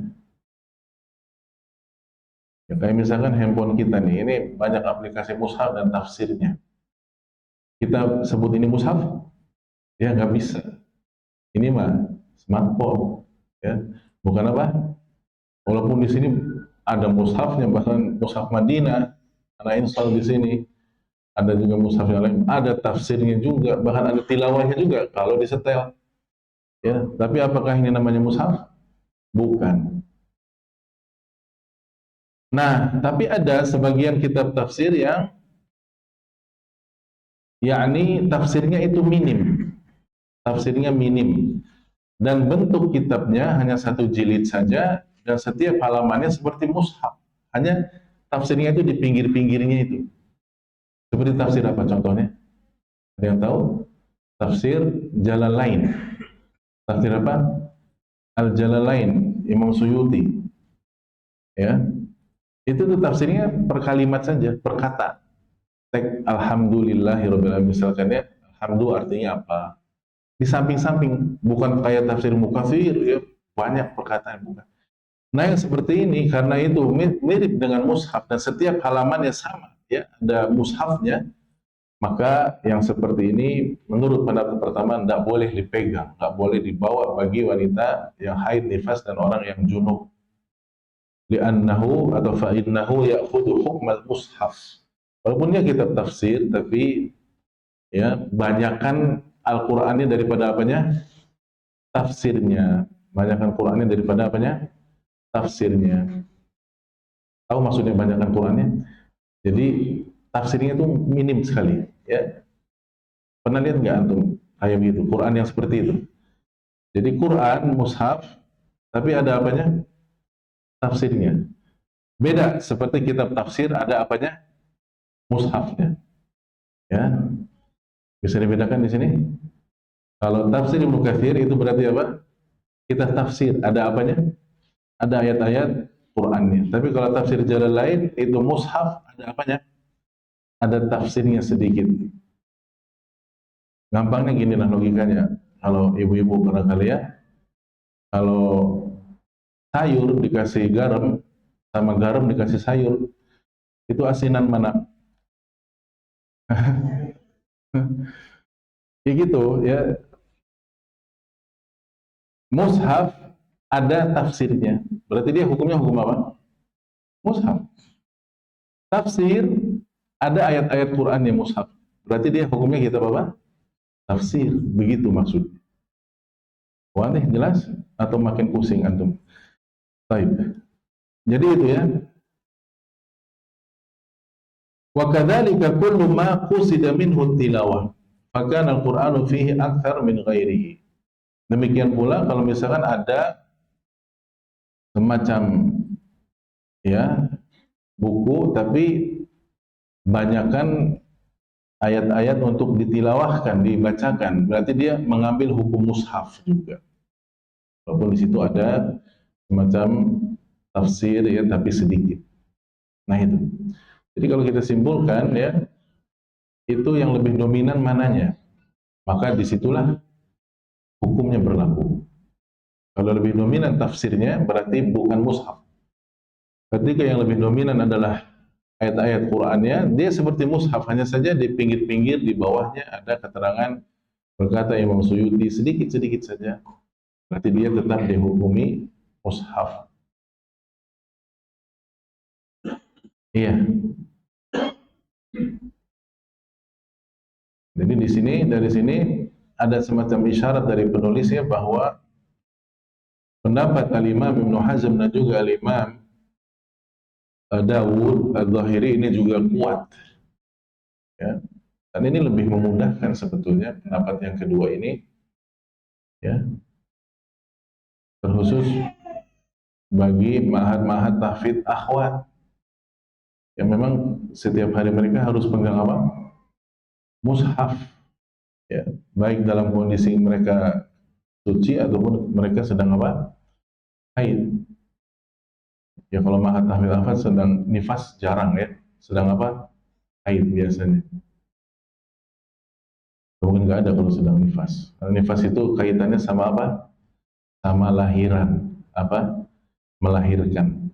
Ya, kayak misalkan handphone kita nih, ini banyak aplikasi mushaf dan tafsirnya. Kita sebut ini mushaf? Ya nggak bisa. Ini mah smartphone, ya. Bukan apa? Walaupun di sini ada mushafnya, bahkan mushaf Madinah, anak install di sini. Ada juga mushaf yang lain, ada tafsirnya juga, bahkan ada tilawahnya juga kalau disetel. Ya, tapi apakah ini namanya mushaf? Bukan. Nah, tapi ada sebagian kitab tafsir yang yakni tafsirnya itu minim. Tafsirnya minim. Dan bentuk kitabnya hanya 1 jilid saja, dan setiap halamannya seperti mushaf. Hanya tafsirnya itu di pinggir-pinggirnya itu. Seperti tafsir apa contohnya? Ada yang tahu? Tafsir Jalalain. Tafsir apa? Al-Jalalain, Imam Suyuti. Ya. Itu tuh tafsirnya per kalimat saja, per kata. Alhamdulillahirabbil alamin, misalkan ya, alhamdu artinya apa? Di samping-samping, bukan kayak tafsir Mukatsir ya, banyak perkataan, bukan. Nah, yang seperti ini karena itu mirip dengan mushaf dan setiap halamannya sama, ya, ada mushafnya, maka yang seperti ini menurut pendapat pertama tidak boleh dipegang, tidak boleh dibawa bagi wanita yang haid, nifas, dan orang yang junub. Li'annahu atau fa'innahu ya'khudhu hukmal mushaf. Walaupun dia kitab tafsir, tapi ya banyakkan Al-Qur'annya daripada apanya? Tafsirnya. Banyakkan Qur'annya daripada apanya? Tafsirnya. Tahu maksudnya banyakkan Qur'annya? Jadi tafsirnya itu minim sekali, ya. Pernah lihat nggak antum kayak begitu? Quran yang seperti itu. Jadi Quran mushaf, tapi ada apanya? Tafsirnya. Beda seperti kitab tafsir ada apanya? Mushafnya. Ya. Bisa dibedakan di sini? Kalau tafsir Ibnu Katsir itu berarti apa? Kitab tafsir, ada apanya? Ada ayat-ayat Qur'annya. Tapi kalau tafsir Jalalain itu mushaf, ada apanya? Ada tafsirnya sedikit. Gampangnya gini lah logikanya. Kalau ibu-ibu barangkali ya, kalau sayur dikasih garam sama garam dikasih sayur, itu asinan mana? Ya gitu ya. Mushaf ada tafsirnya. Berarti dia hukumnya hukum apa? Mushaf. Tafsir ada ayat-ayat Quran yang mushaf. Berarti dia hukumnya kitab apa? Tafsir. Begitu maksudnya. Wah, nih jelas atau makin pusing antum? Baik. Jadi itu ya. Wa kadzalika kullu ma qusida minhu tilawah. Fakana al-Qur'anu fihi akthar min ghairihi. Demikian pula kalau misalkan ada semacam ya buku tapi banyakkan ayat-ayat untuk ditilawahkan, dibacakan, berarti dia mengambil hukum mushaf juga. Walaupun di situ ada semacam tafsir ya tapi sedikit. Nah itu. Jadi kalau kita simpulkan ya, itu yang lebih dominan mananya, maka disitulah hukumnya berlaku. Kalau lebih dominan tafsirnya berarti bukan mushaf. Ketika yang lebih dominan adalah ayat-ayat Qur'annya, dia seperti mushaf, hanya saja di pinggir-pinggir di bawahnya ada keterangan, berkata Imam Suyuti sedikit-sedikit saja. Berarti dia tetap dihukumi mushaf. Iya. Jadi di sini, dari sini ada semacam isyarat dari penulisnya bahwa pendapat Al-Imam Ibn Hazm dan juga Al-Imam Dawud Al-Zahiri ini juga kuat. Ya. Dan ini lebih memudahkan sebetulnya pendapat yang kedua ini, ya, terkhusus bagi ma'had-ma'had tahfidz akhwat yang memang setiap hari mereka harus pegang apa? Mushaf, ya, baik dalam kondisi mereka suci ataupun mereka sedang apa? Haid. Ya kalau ma'had tahfidz akhwat sedang nifas jarang ya, sedang apa? Haid biasanya. Mungkin nggak ada kalau sedang nifas. Karena nifas itu kaitannya sama apa? Sama lahiran, apa? Melahirkan.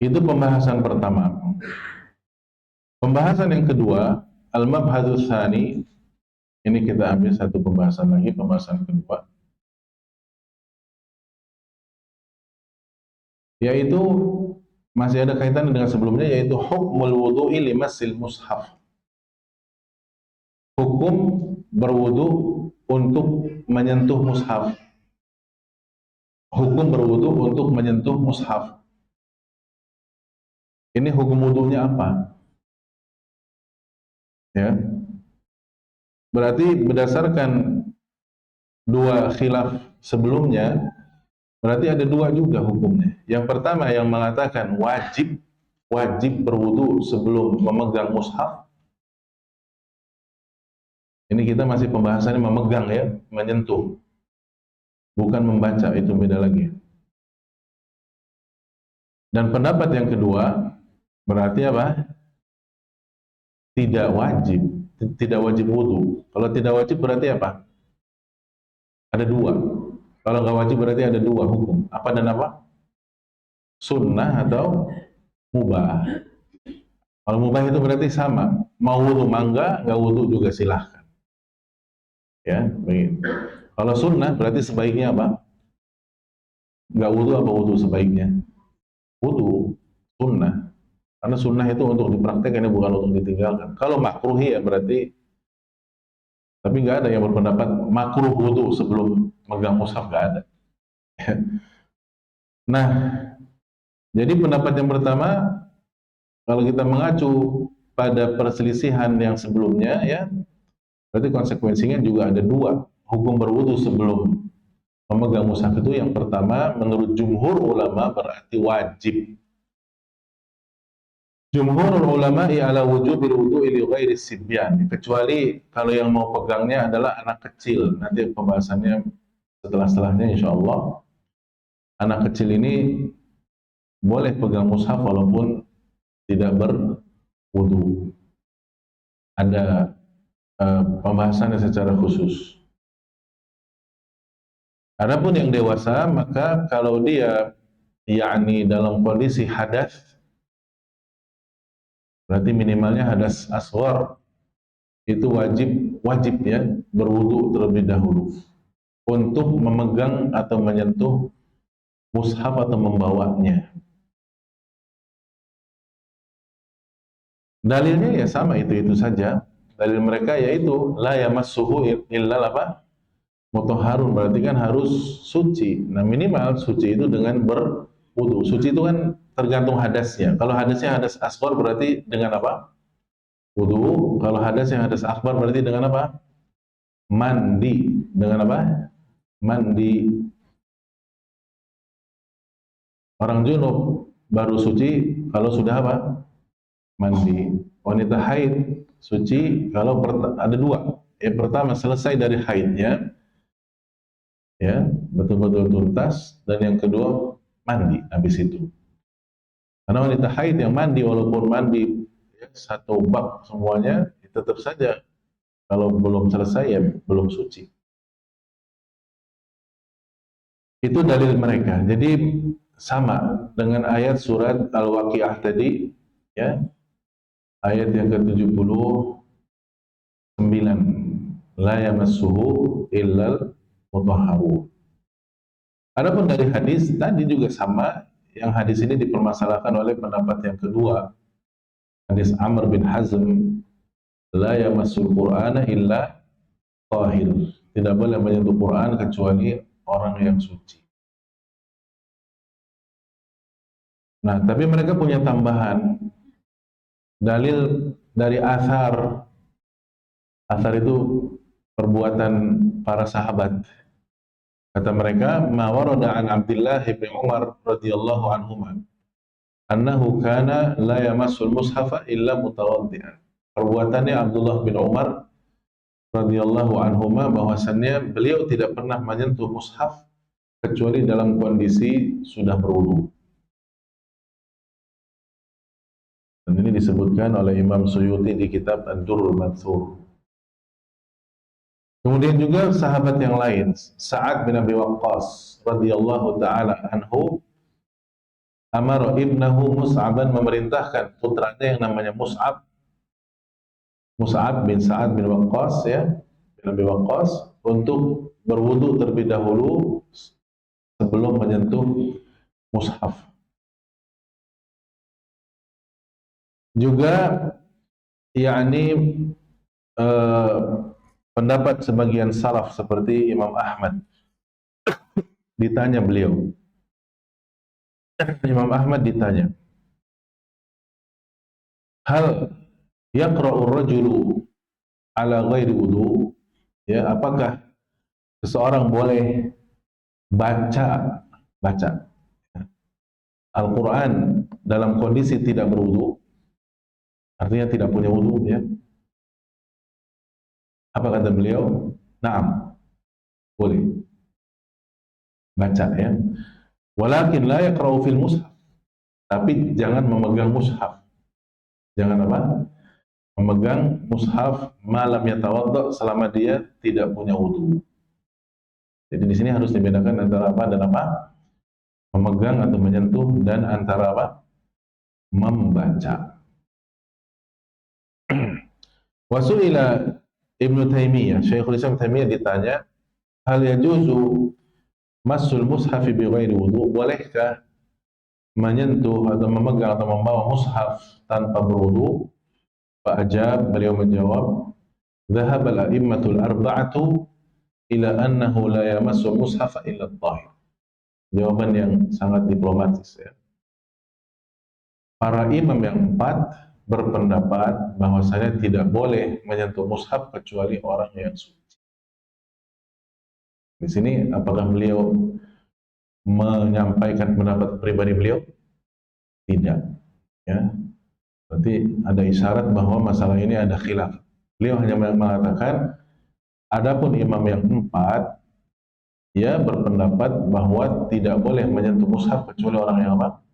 Itu pembahasan pertama. Pembahasan yang kedua, al-mabhadus tsani, ini kita ambil satu pembahasan lagi, pembahasan kedua, yaitu masih ada kaitan dengan sebelumnya, yaitu hukmul wudu'i limasil mushaf. Hukum berwudu untuk menyentuh mushaf. Hukum berwudu untuk menyentuh mushaf. Ini hukum wudunya apa? Ya. Berarti berdasarkan dua khilaf sebelumnya, berarti ada dua juga hukumnya. Yang pertama yang mengatakan wajib berwudu sebelum memegang mushaf. Ini kita masih pembahasannya memegang ya, menyentuh. Bukan membaca, itu beda lagi. Dan pendapat yang kedua berarti apa? Tidak wajib wudu. Kalau tidak wajib berarti apa? Ada dua. Kalau nggak wajib berarti ada dua hukum. Apa dan apa? Sunnah atau mubah. Kalau mubah itu berarti sama. Mau wudu mangga, nggak wudu juga silahkan. Ya, begitu. Kalau sunnah berarti sebaiknya apa? Nggak wudu apa wudu sebaiknya? Wudu, sunnah. Karena sunnah itu untuk dipraktekkan, bukan untuk ditinggalkan. Kalau makruh ya berarti, tapi nggak ada yang berpendapat makruh wudu sebelum megang mushaf, nggak ada. Nah, jadi pendapat yang pertama, kalau kita mengacu pada perselisihan yang sebelumnya, ya, berarti konsekuensinya juga ada dua. Hukum berwudu sebelum memegang mushaf itu, yang pertama menurut jumhur ulama berarti wajib. Jumhur ulama ala wujubil wudu'i li ghairi sibyan, kecuali kalau yang mau pegangnya adalah anak kecil. Nanti pembahasannya setelah-setelahnya insyaallah. Anak kecil ini boleh pegang mushaf walaupun tidak berwudu. Ada pembahasannya secara khusus. Adapun yang dewasa, maka kalau dia yakni dalam kondisi hadas, Berarti minimalnya hadas asghar itu wajib ya berwudu terlebih dahulu untuk memegang atau menyentuh mushaf atau membawanya. Dalilnya ya sama, itu saja. Dalil mereka yaitu la yamassuhu illal apa? Mutahharun, berarti kan harus suci. Nah, minimal suci itu dengan berwudu. Suci itu kan tergantung hadasnya. Kalau hadasnya hadas asghar berarti dengan apa? Wudu. Kalau hadasnya hadas akbar berarti dengan apa? Mandi. Dengan apa? Mandi. Orang junub baru suci kalau sudah apa? Mandi. Wanita haid suci kalau ada dua. Yang pertama selesai dari haidnya, ya betul-betul tuntas, dan yang kedua mandi habis itu. Karena wanita haid yang mandi walaupun mandi ya, satu bak semuanya, tetap saja kalau belum selesai ya belum suci. Itu dalil mereka. Jadi sama dengan ayat surat Al-Waqiah tadi, ya, ayat yang ke-79, la yamassuhu illal mutahharun. Adapun dari hadis tadi juga sama, yang hadis ini dipermasalahkan oleh pendapat yang kedua, hadis Amr bin Hazm, la yamassul Qur'ana illa tahir. Tidak boleh menyentuh Quran kecuali orang yang suci. Nah, tapi mereka punya tambahan dalil dari athar. Athar itu perbuatan para sahabat. Kata mereka, ma warada an Abdullah bin Umar radhiyallahu anhuma annahu kana la yamassul mushafa illa mutawaddian. Perbuatannya Abdullah bin Umar radhiyallahu anhuma bahwasannya beliau tidak pernah menyentuh mushaf kecuali dalam kondisi sudah berwudu. Dan ini disebutkan oleh Imam Suyuti di kitab Ad-Durrul Mansur. Kemudian juga sahabat yang lain, Sa'ad bin Abi Waqqas radhiyallahu taala anhu, amara ibnahu Mus'aban, memerintahkan putranya yang namanya Mus'ab, Mus'ab bin Sa'ad bin Waqqas, ya, bin Abi Waqqas, untuk berwudu terlebih dahulu sebelum menyentuh mushaf. Juga yakni pendapat sebagian salaf seperti Imam Ahmad, ditanya beliau, Imam Ahmad ditanya, hal yaqra'u rajulu ala ghairi wudu, ya, apakah seseorang boleh baca Al-Quran dalam kondisi tidak berwudu, artinya tidak punya wudu, ya? Apa kata beliau? Naam, boleh baca, ya. Walakin la yaqra'u fil mushaf, tapi jangan memegang mushaf. Jangan apa? Memegang mushaf malam yatawadda, selama dia tidak punya wudu. Jadi di sini harus dibedakan antara apa dan apa? Memegang atau menyentuh, dan antara apa? Membaca. Wasu'ila Ibnu Taimiyah, Syekhul Islam Taimiyah ditanya, hal yajuzu massul mushafi bi ghairi wudu, bolehkah menyentuh atau memegang atau membawa mushaf tanpa berwudu? Fa'ajab, beliau menjawab, dhahaba al-a'immatul arba'atu ila annahu la yamassul mushafa illa at-tahir. Jawaban yang sangat diplomatis, ya. Para imam yang empat berpendapat bahwasanya tidak boleh menyentuh mushaf kecuali orang yang suci. Di sini apakah beliau menyampaikan pendapat pribadi beliau? Tidak, ya. Berarti ada isyarat bahwa masalah ini ada khilaf. Beliau hanya mengatakan, adapun imam yang empat, ia berpendapat bahwa tidak boleh menyentuh mushaf kecuali orang yang apa?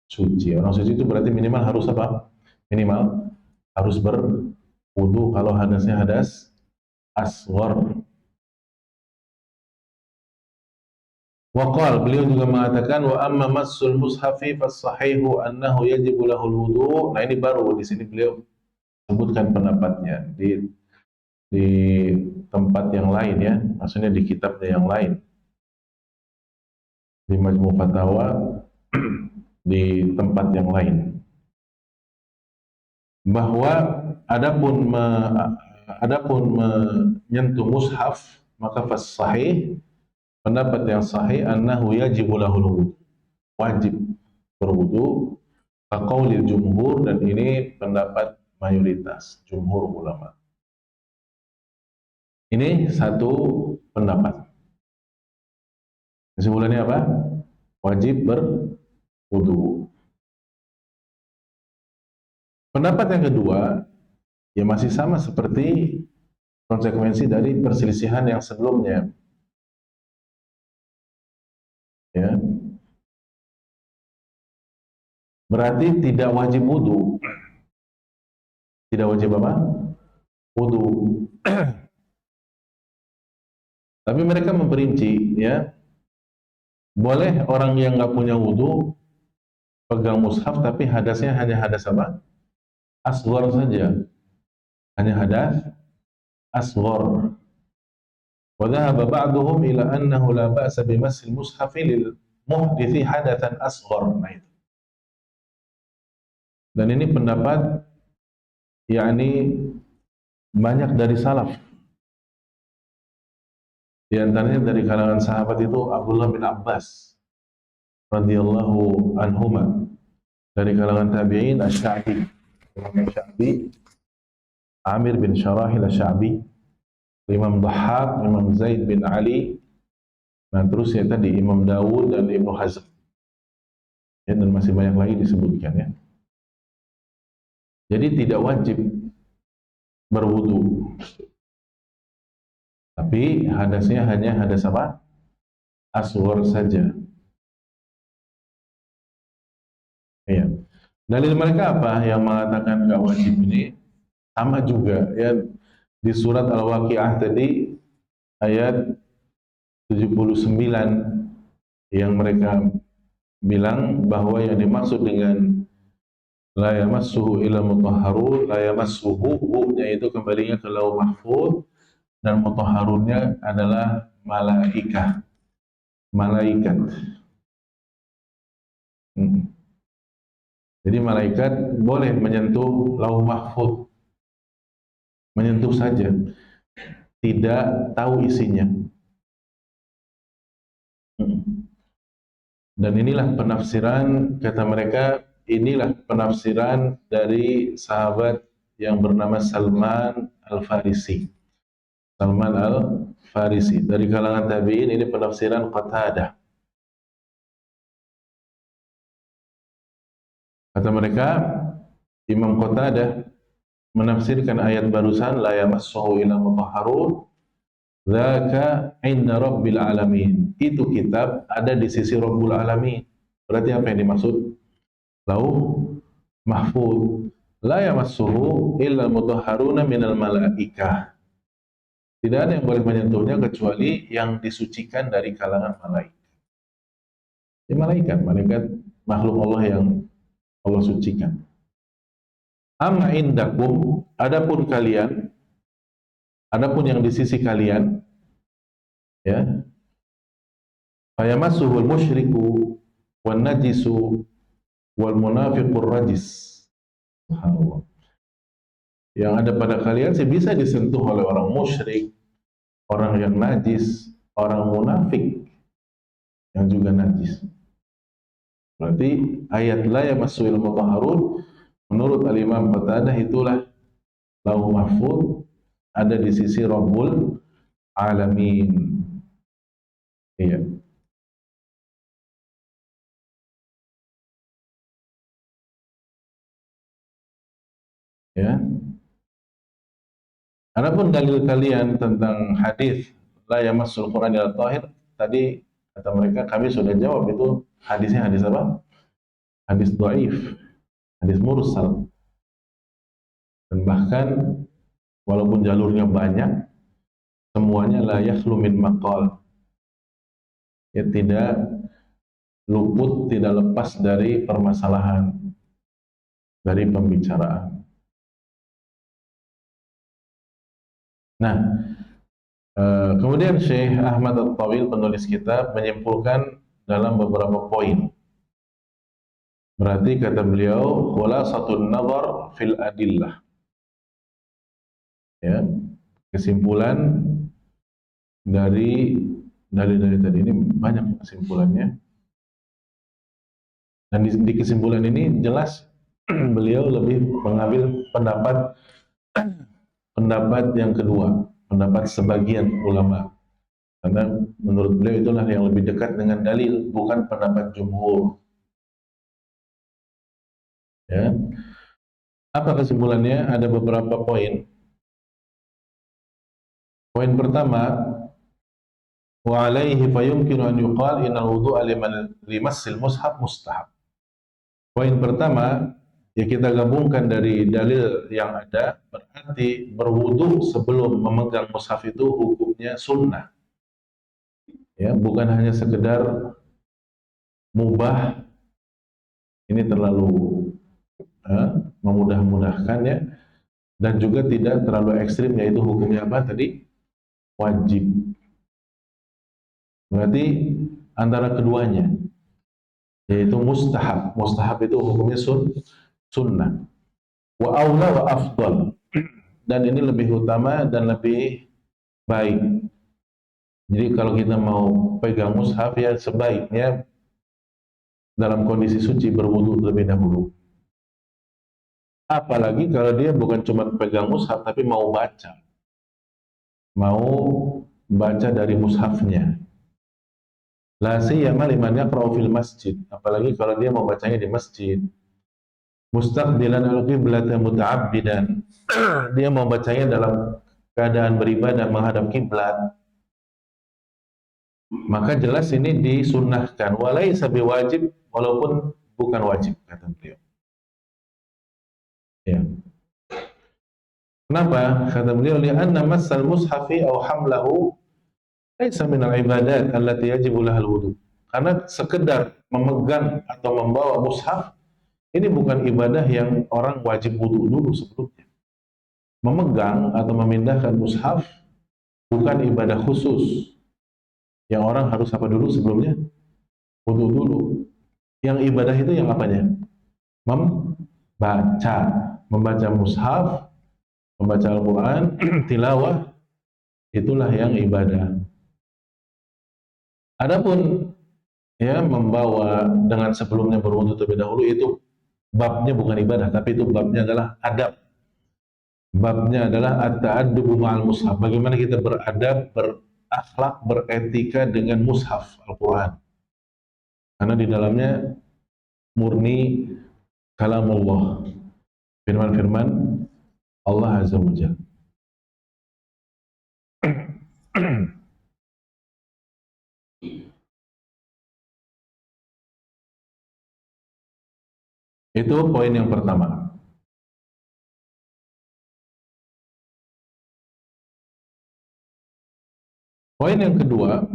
Suci. Orang suci itu berarti minimal harus apa? Minimal harus berwudu kalau hadasnya hadas asghar. Waqal, beliau juga mengatakan wa amma massul mushafi fas-sahihu annahu yajibu lahul wudu. Nah, ini baru di sini beliau sebutkan pendapatnya di tempat yang lain ya, maksudnya di kitabnya yang lain, di Majmu' Fatawa, di tempat yang lain, bahwa adapun menyentuh mushaf maka fas sahih, pendapat yang sahih annahu yajibu lahul wudu, wajib berwudu, kaqaulil jumhur, dan ini pendapat mayoritas jumhur ulama. Ini satu pendapat. Kesimpulannya apa? Wajib berwudu. Pendapat yang kedua, ya masih sama seperti konsekuensi dari perselisihan yang sebelumnya. Ya, berarti tidak wajib wudu. Tidak wajib apa? Wudu. Tapi mereka memperinci, ya, boleh orang yang nggak punya wudu pegang mushaf, tapi hadasnya hanya hadas apa? Asghar saja. Hanya hadas asghar. Wa dhahaba ba'duhum ila annahu la ba'sa bimassil mushafi lil muhdithi hadatsan asghar. Nah, itu. Dan ini pendapat yakni banyak dari salaf. Di antaranya dari kalangan sahabat itu Abdullah bin Abbas radhiyallahu anhuma. Dari kalangan tabi'in Asy-Sya'bi, Imam Sya'bi, Amir bin Syarahil Asy-Sya'bi, Imam Dhahhak, Imam Zaid bin Ali, nah terus ya tadi Imam Dawud dan Ibnu Hazm. Ya, dan masih banyak lagi disebutkan ya. Jadi tidak wajib berwudu. Tapi hadasnya hanya hadas apa? Asghar saja. Iya. Dalil mereka apa yang mengatakan nggak wajib ini? Sama juga ya, di surat Al-Waqiah tadi ayat 79 yang mereka bilang bahwa yang dimaksud dengan la yamassuhu illa mutahharun, la yamassuhu, hu-nya itu kembalinya ke lauh mahfuz, dan mutahharunnya adalah malaikat. Hmm. Jadi malaikat boleh menyentuh lauh mahfuz, menyentuh saja, tidak tahu isinya. Dan inilah penafsiran, kata mereka, inilah penafsiran dari sahabat yang bernama Salman Al-Farisi. Salman Al-Farisi. Dari kalangan tabi'in ini penafsiran Qatadah. Kata mereka, Imam Qatadah menafsirkan ayat barusan, la yamassuhu illa mutahharun, dzaka inda rabbil alamin. Itu kitab ada di sisi Rabbul Alamin. Berarti apa yang dimaksud? Lauh mahfuz. La yamassuhu illa mutahharuna minal malaikah. Tidak ada yang boleh menyentuhnya kecuali yang disucikan dari kalangan malaikat. Ya, malaikat makhluk Allah yang Allah sucikan. Amma indakum, adapun yang di sisi kalian, ya, fayamassuhul musyriku wan najisu wal munafiqur rajis. Subhanallah. Yang ada pada kalian sih bisa disentuh oleh orang musyrik, orang yang najis, orang munafik yang juga najis. Berarti ayat la yamassuhul mutahharun menurut Al-Imam Qatadah itulah lauh mahfuz ada di sisi Rabbul Alamin. Iya. Ya. Adapun dalil kalian tentang hadis la yamassul Qur'an illa tahir, tadi kata mereka kami sudah jawab, itu hadisnya hadis apa? Hadis dhaif, hadis mursal. Dan bahkan walaupun jalurnya banyak, semuanya la yakhlu min maqal. ya tidak luput, tidak lepas dari permasalahan, dari pembicaraan. Nah, kemudian Syekh Ahmad At-Tawil, penulis kitab, menyimpulkan dalam beberapa poin. Berarti kata beliau, khulasatun nazar fil adillah. Ya, kesimpulan dari dalil-dalil tadi ini banyak kesimpulannya. Dan di kesimpulan ini jelas beliau lebih mengambil pendapat yang kedua, pendapat sebagian ulama. Karena menurut beliau itulah yang lebih dekat dengan dalil, bukan pendapat jumhur. Ya. Apa kesimpulannya? Ada beberapa poin. Poin pertama, wa alaihi fayumkinu an yuqal innal wudu'a limassil mushaf mustahab. Poin pertama, ya kita gabungkan dari dalil yang ada, berarti berwudu sebelum memegang mushaf itu hukumnya sunnah. Ya, bukan hanya sekedar mubah, ini terlalu memudah-mudahkan ya, dan juga tidak terlalu ekstrim, yaitu hukumnya apa tadi? Wajib. Berarti antara keduanya, yaitu mustahab. Mustahab itu hukumnya sunnah. Wa aula wa afdal. Dan ini lebih utama dan lebih baik. Jadi kalau kita mau pegang mushaf, ya sebaiknya dalam kondisi suci berwudu terlebih dahulu. Apalagi kalau dia bukan cuma pegang mushaf, tapi mau baca dari mushafnya. La siyama liman yaqra'u fil masjid, apalagi kalau dia mau bacanya di masjid. Mustaqbilan al-qiblata muta'abbidan, dia mau bacanya dalam keadaan beribadah menghadap kiblat. Maka jelas ini disunnahkan, walaisa biwajib, walaupun bukan wajib, kata beliau. Ya. Kenapa? Kata beliau, li'anna massal mushafi aw hamlahu laisa minal ibadat allati yajibu lahal wudu. Karena sekedar memegang atau membawa mushaf ini bukan ibadah yang orang wajib wudu dulu sebelumnya. Memegang atau memindahkan mushaf bukan ibadah khusus yang orang harus apa dulu sebelumnya? Wudu dulu. Yang ibadah itu yang apanya? Membaca mushaf, membaca Al-Quran, tilawah, itulah yang ibadah. Adapun ya membawa dengan sebelumnya berwudu terlebih dahulu, itu babnya bukan ibadah, tapi itu babnya adalah adab. Babnya adalah at-ta'addubu ma'al mushaf. Bagaimana kita beradab, berakhlak, beretika dengan mushaf Al-Quran. Karena di dalamnya murni kalamullah, firman-firman Allah Azza wa Jalla. Itu poin yang pertama. Poin yang kedua,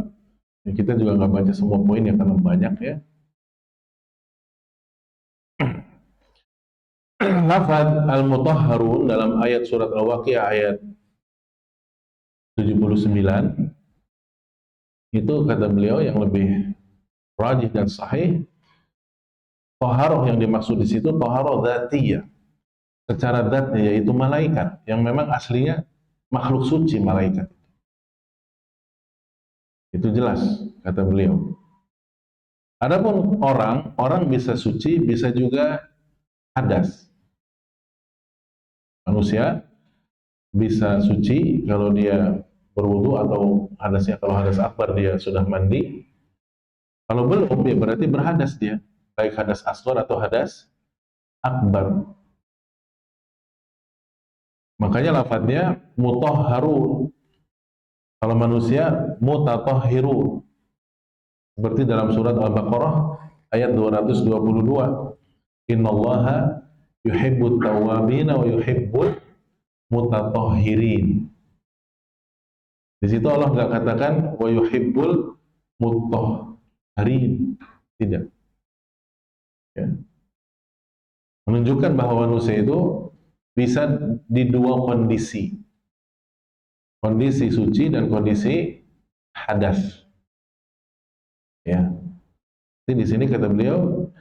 ya kita juga nggak baca semua poin ya karena banyak ya. Lafaz al-mutahharun dalam ayat surat Al-Waqiah ayat 79 itu kata beliau yang lebih rajih dan sahih, taharah yang dimaksud di situ taharah dzatiyah, secara zatnya, yaitu malaikat yang memang aslinya makhluk suci malaikat. Itu jelas kata beliau. Adapun orang bisa suci, bisa juga hadas. Manusia bisa suci kalau dia berwudu atau hadasnya, kalau hadas akbar dia sudah mandi. Kalau belum, ya berarti berhadas dia, baik hadas asghar atau hadas akbar. Makanya lafadznya mutahharun. Kalau manusia mutatahhirun. Seperti dalam surat Al-Baqarah ayat 222. Innallaha yuhibbut tawwabin wa yuhibbul mutatahhirin. Di situ Allah nggak katakan wa yuhibbul mutahharin, tidak. Ya. Menunjukkan bahwa manusia itu bisa di dua kondisi, kondisi suci dan kondisi hadas. Ya, jadi di sini kata beliau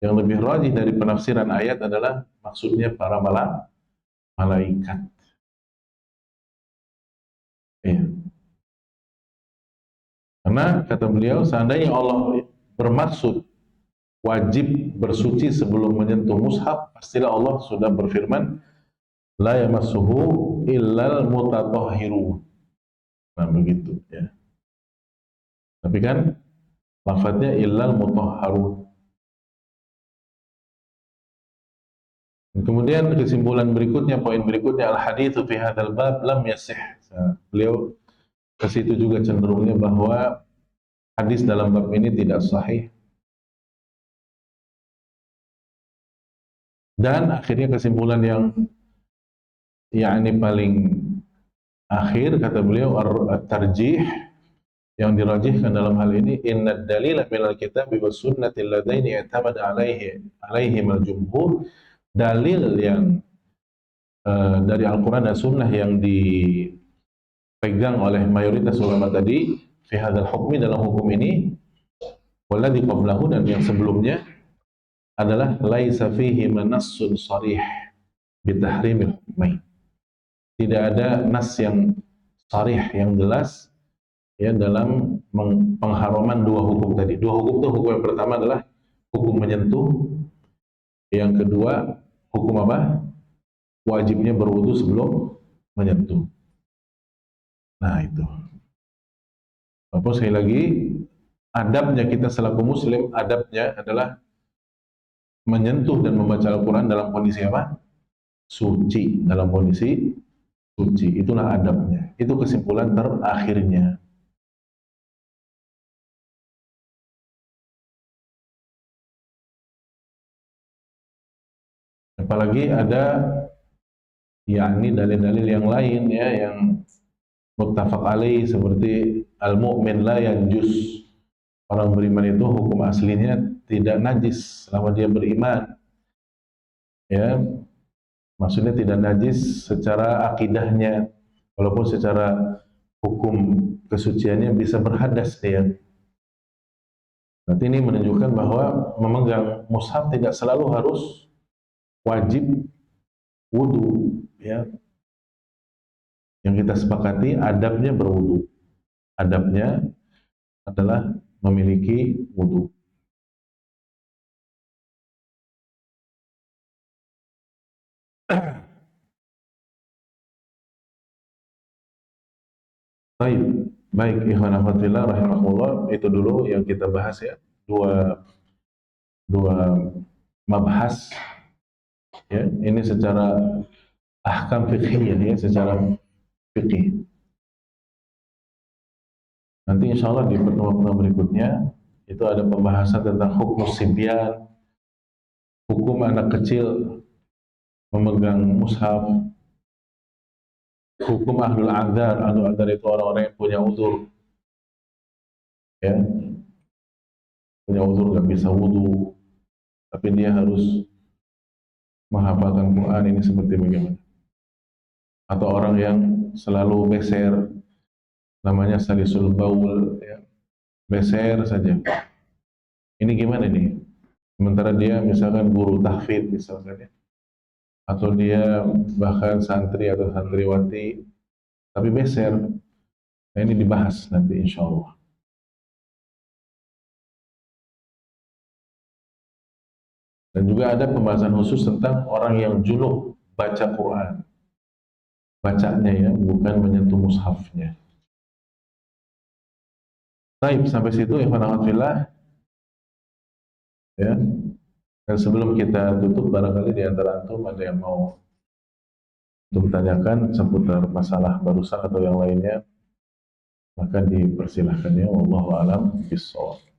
yang lebih rajih dari penafsiran ayat adalah maksudnya para malaikat. Ya. Karena kata beliau seandainya Allah bermaksud wajib bersuci sebelum menyentuh mushaf, pastilah Allah sudah berfirman, la yamassuhu illal mutatahhirun. Nah, begitu ya. Tapi kan lafadznya illal mutahharun. Kemudian kesimpulan berikutnya, poin berikutnya, al-haditsu fi hadzal bab lam yasih. Nah, beliau ke situ juga cenderungnya bahwa hadis dalam bab ini tidak sahih. Dan akhirnya kesimpulan yang yakni paling akhir kata beliau at-tarjih, yang dirajihkan dalam hal ini, inna dalila minal kitabi was sunnati ladaini i'tamada alaihi al-jumhur, dalil yang dari Al-Quran dan Sunnah yang dipegang oleh mayoritas ulama tadi, fi hadzal hukmi, dalam hukum ini, walladzi qablahu, dan yang sebelumnya, adalah laisa fihi manassun sharih bitahrimil hukmain. Tidak ada nas yang sharih, yang jelas ya dalam pengharaman dua hukum tadi. Dua hukum itu, hukum yang pertama adalah hukum menyentuh, yang kedua hukum apa? Wajibnya berwudu sebelum menyentuh. Nah itu. Apa sekali lagi, adabnya kita selaku muslim, adabnya adalah menyentuh dan membaca Al-Quran dalam kondisi apa? Suci, dalam kondisi suci. Itulah adabnya. Itu kesimpulan terakhirnya. Apalagi ada yakni dalil-dalil yang lain ya, yang muttafaq alaih, seperti al-mu'min la yanjus. Orang beriman itu hukum aslinya tidak najis selama dia beriman. Ya, maksudnya tidak najis secara akidahnya, walaupun secara hukum kesuciannya bisa berhadas dia. Nanti ini menunjukkan bahwa memegang mushaf tidak selalu harus wajib wudu, ya. Yang kita sepakati adabnya berwudu. Adabnya adalah memiliki wudu. Baik, baik ikhwan akhwatillah rahimakumullah, itu dulu yang kita bahas ya. Dua mabhas ya. Ini secara ahkam fiqhiyah ya, secara fikih. Nanti insya Allah di pertemuan berikutnya itu ada pembahasan tentang hukum sibyan, hukum anak kecil memegang mushaf, hukum ahlul adzar. Ahlul adzar itu orang-orang yang punya uzur, ya, punya uzur nggak bisa wudu, tapi dia harus menghafalkan Quran, ini seperti bagaimana? Atau orang yang selalu beser, namanya salisul baul, ya, beser saja. Ini gimana nih? Sementara dia misalkan guru tahfidz misalkan ya, atau dia bahkan santri atau santriwati, tapi beser. Nah ini dibahas nanti insya Allah. Dan juga ada pembahasan khusus tentang orang yang junub baca Quran. Bacanya ya, bukan menyentuh mushafnya. Baik, sampai situ ikhwan akhwat ya. Dan sebelum kita tutup, barangkali di antara antum ada yang mau untuk bertanyakan seputar masalah barusan atau yang lainnya, maka dipersilahkan ya. Wallahu a'lam bishawab.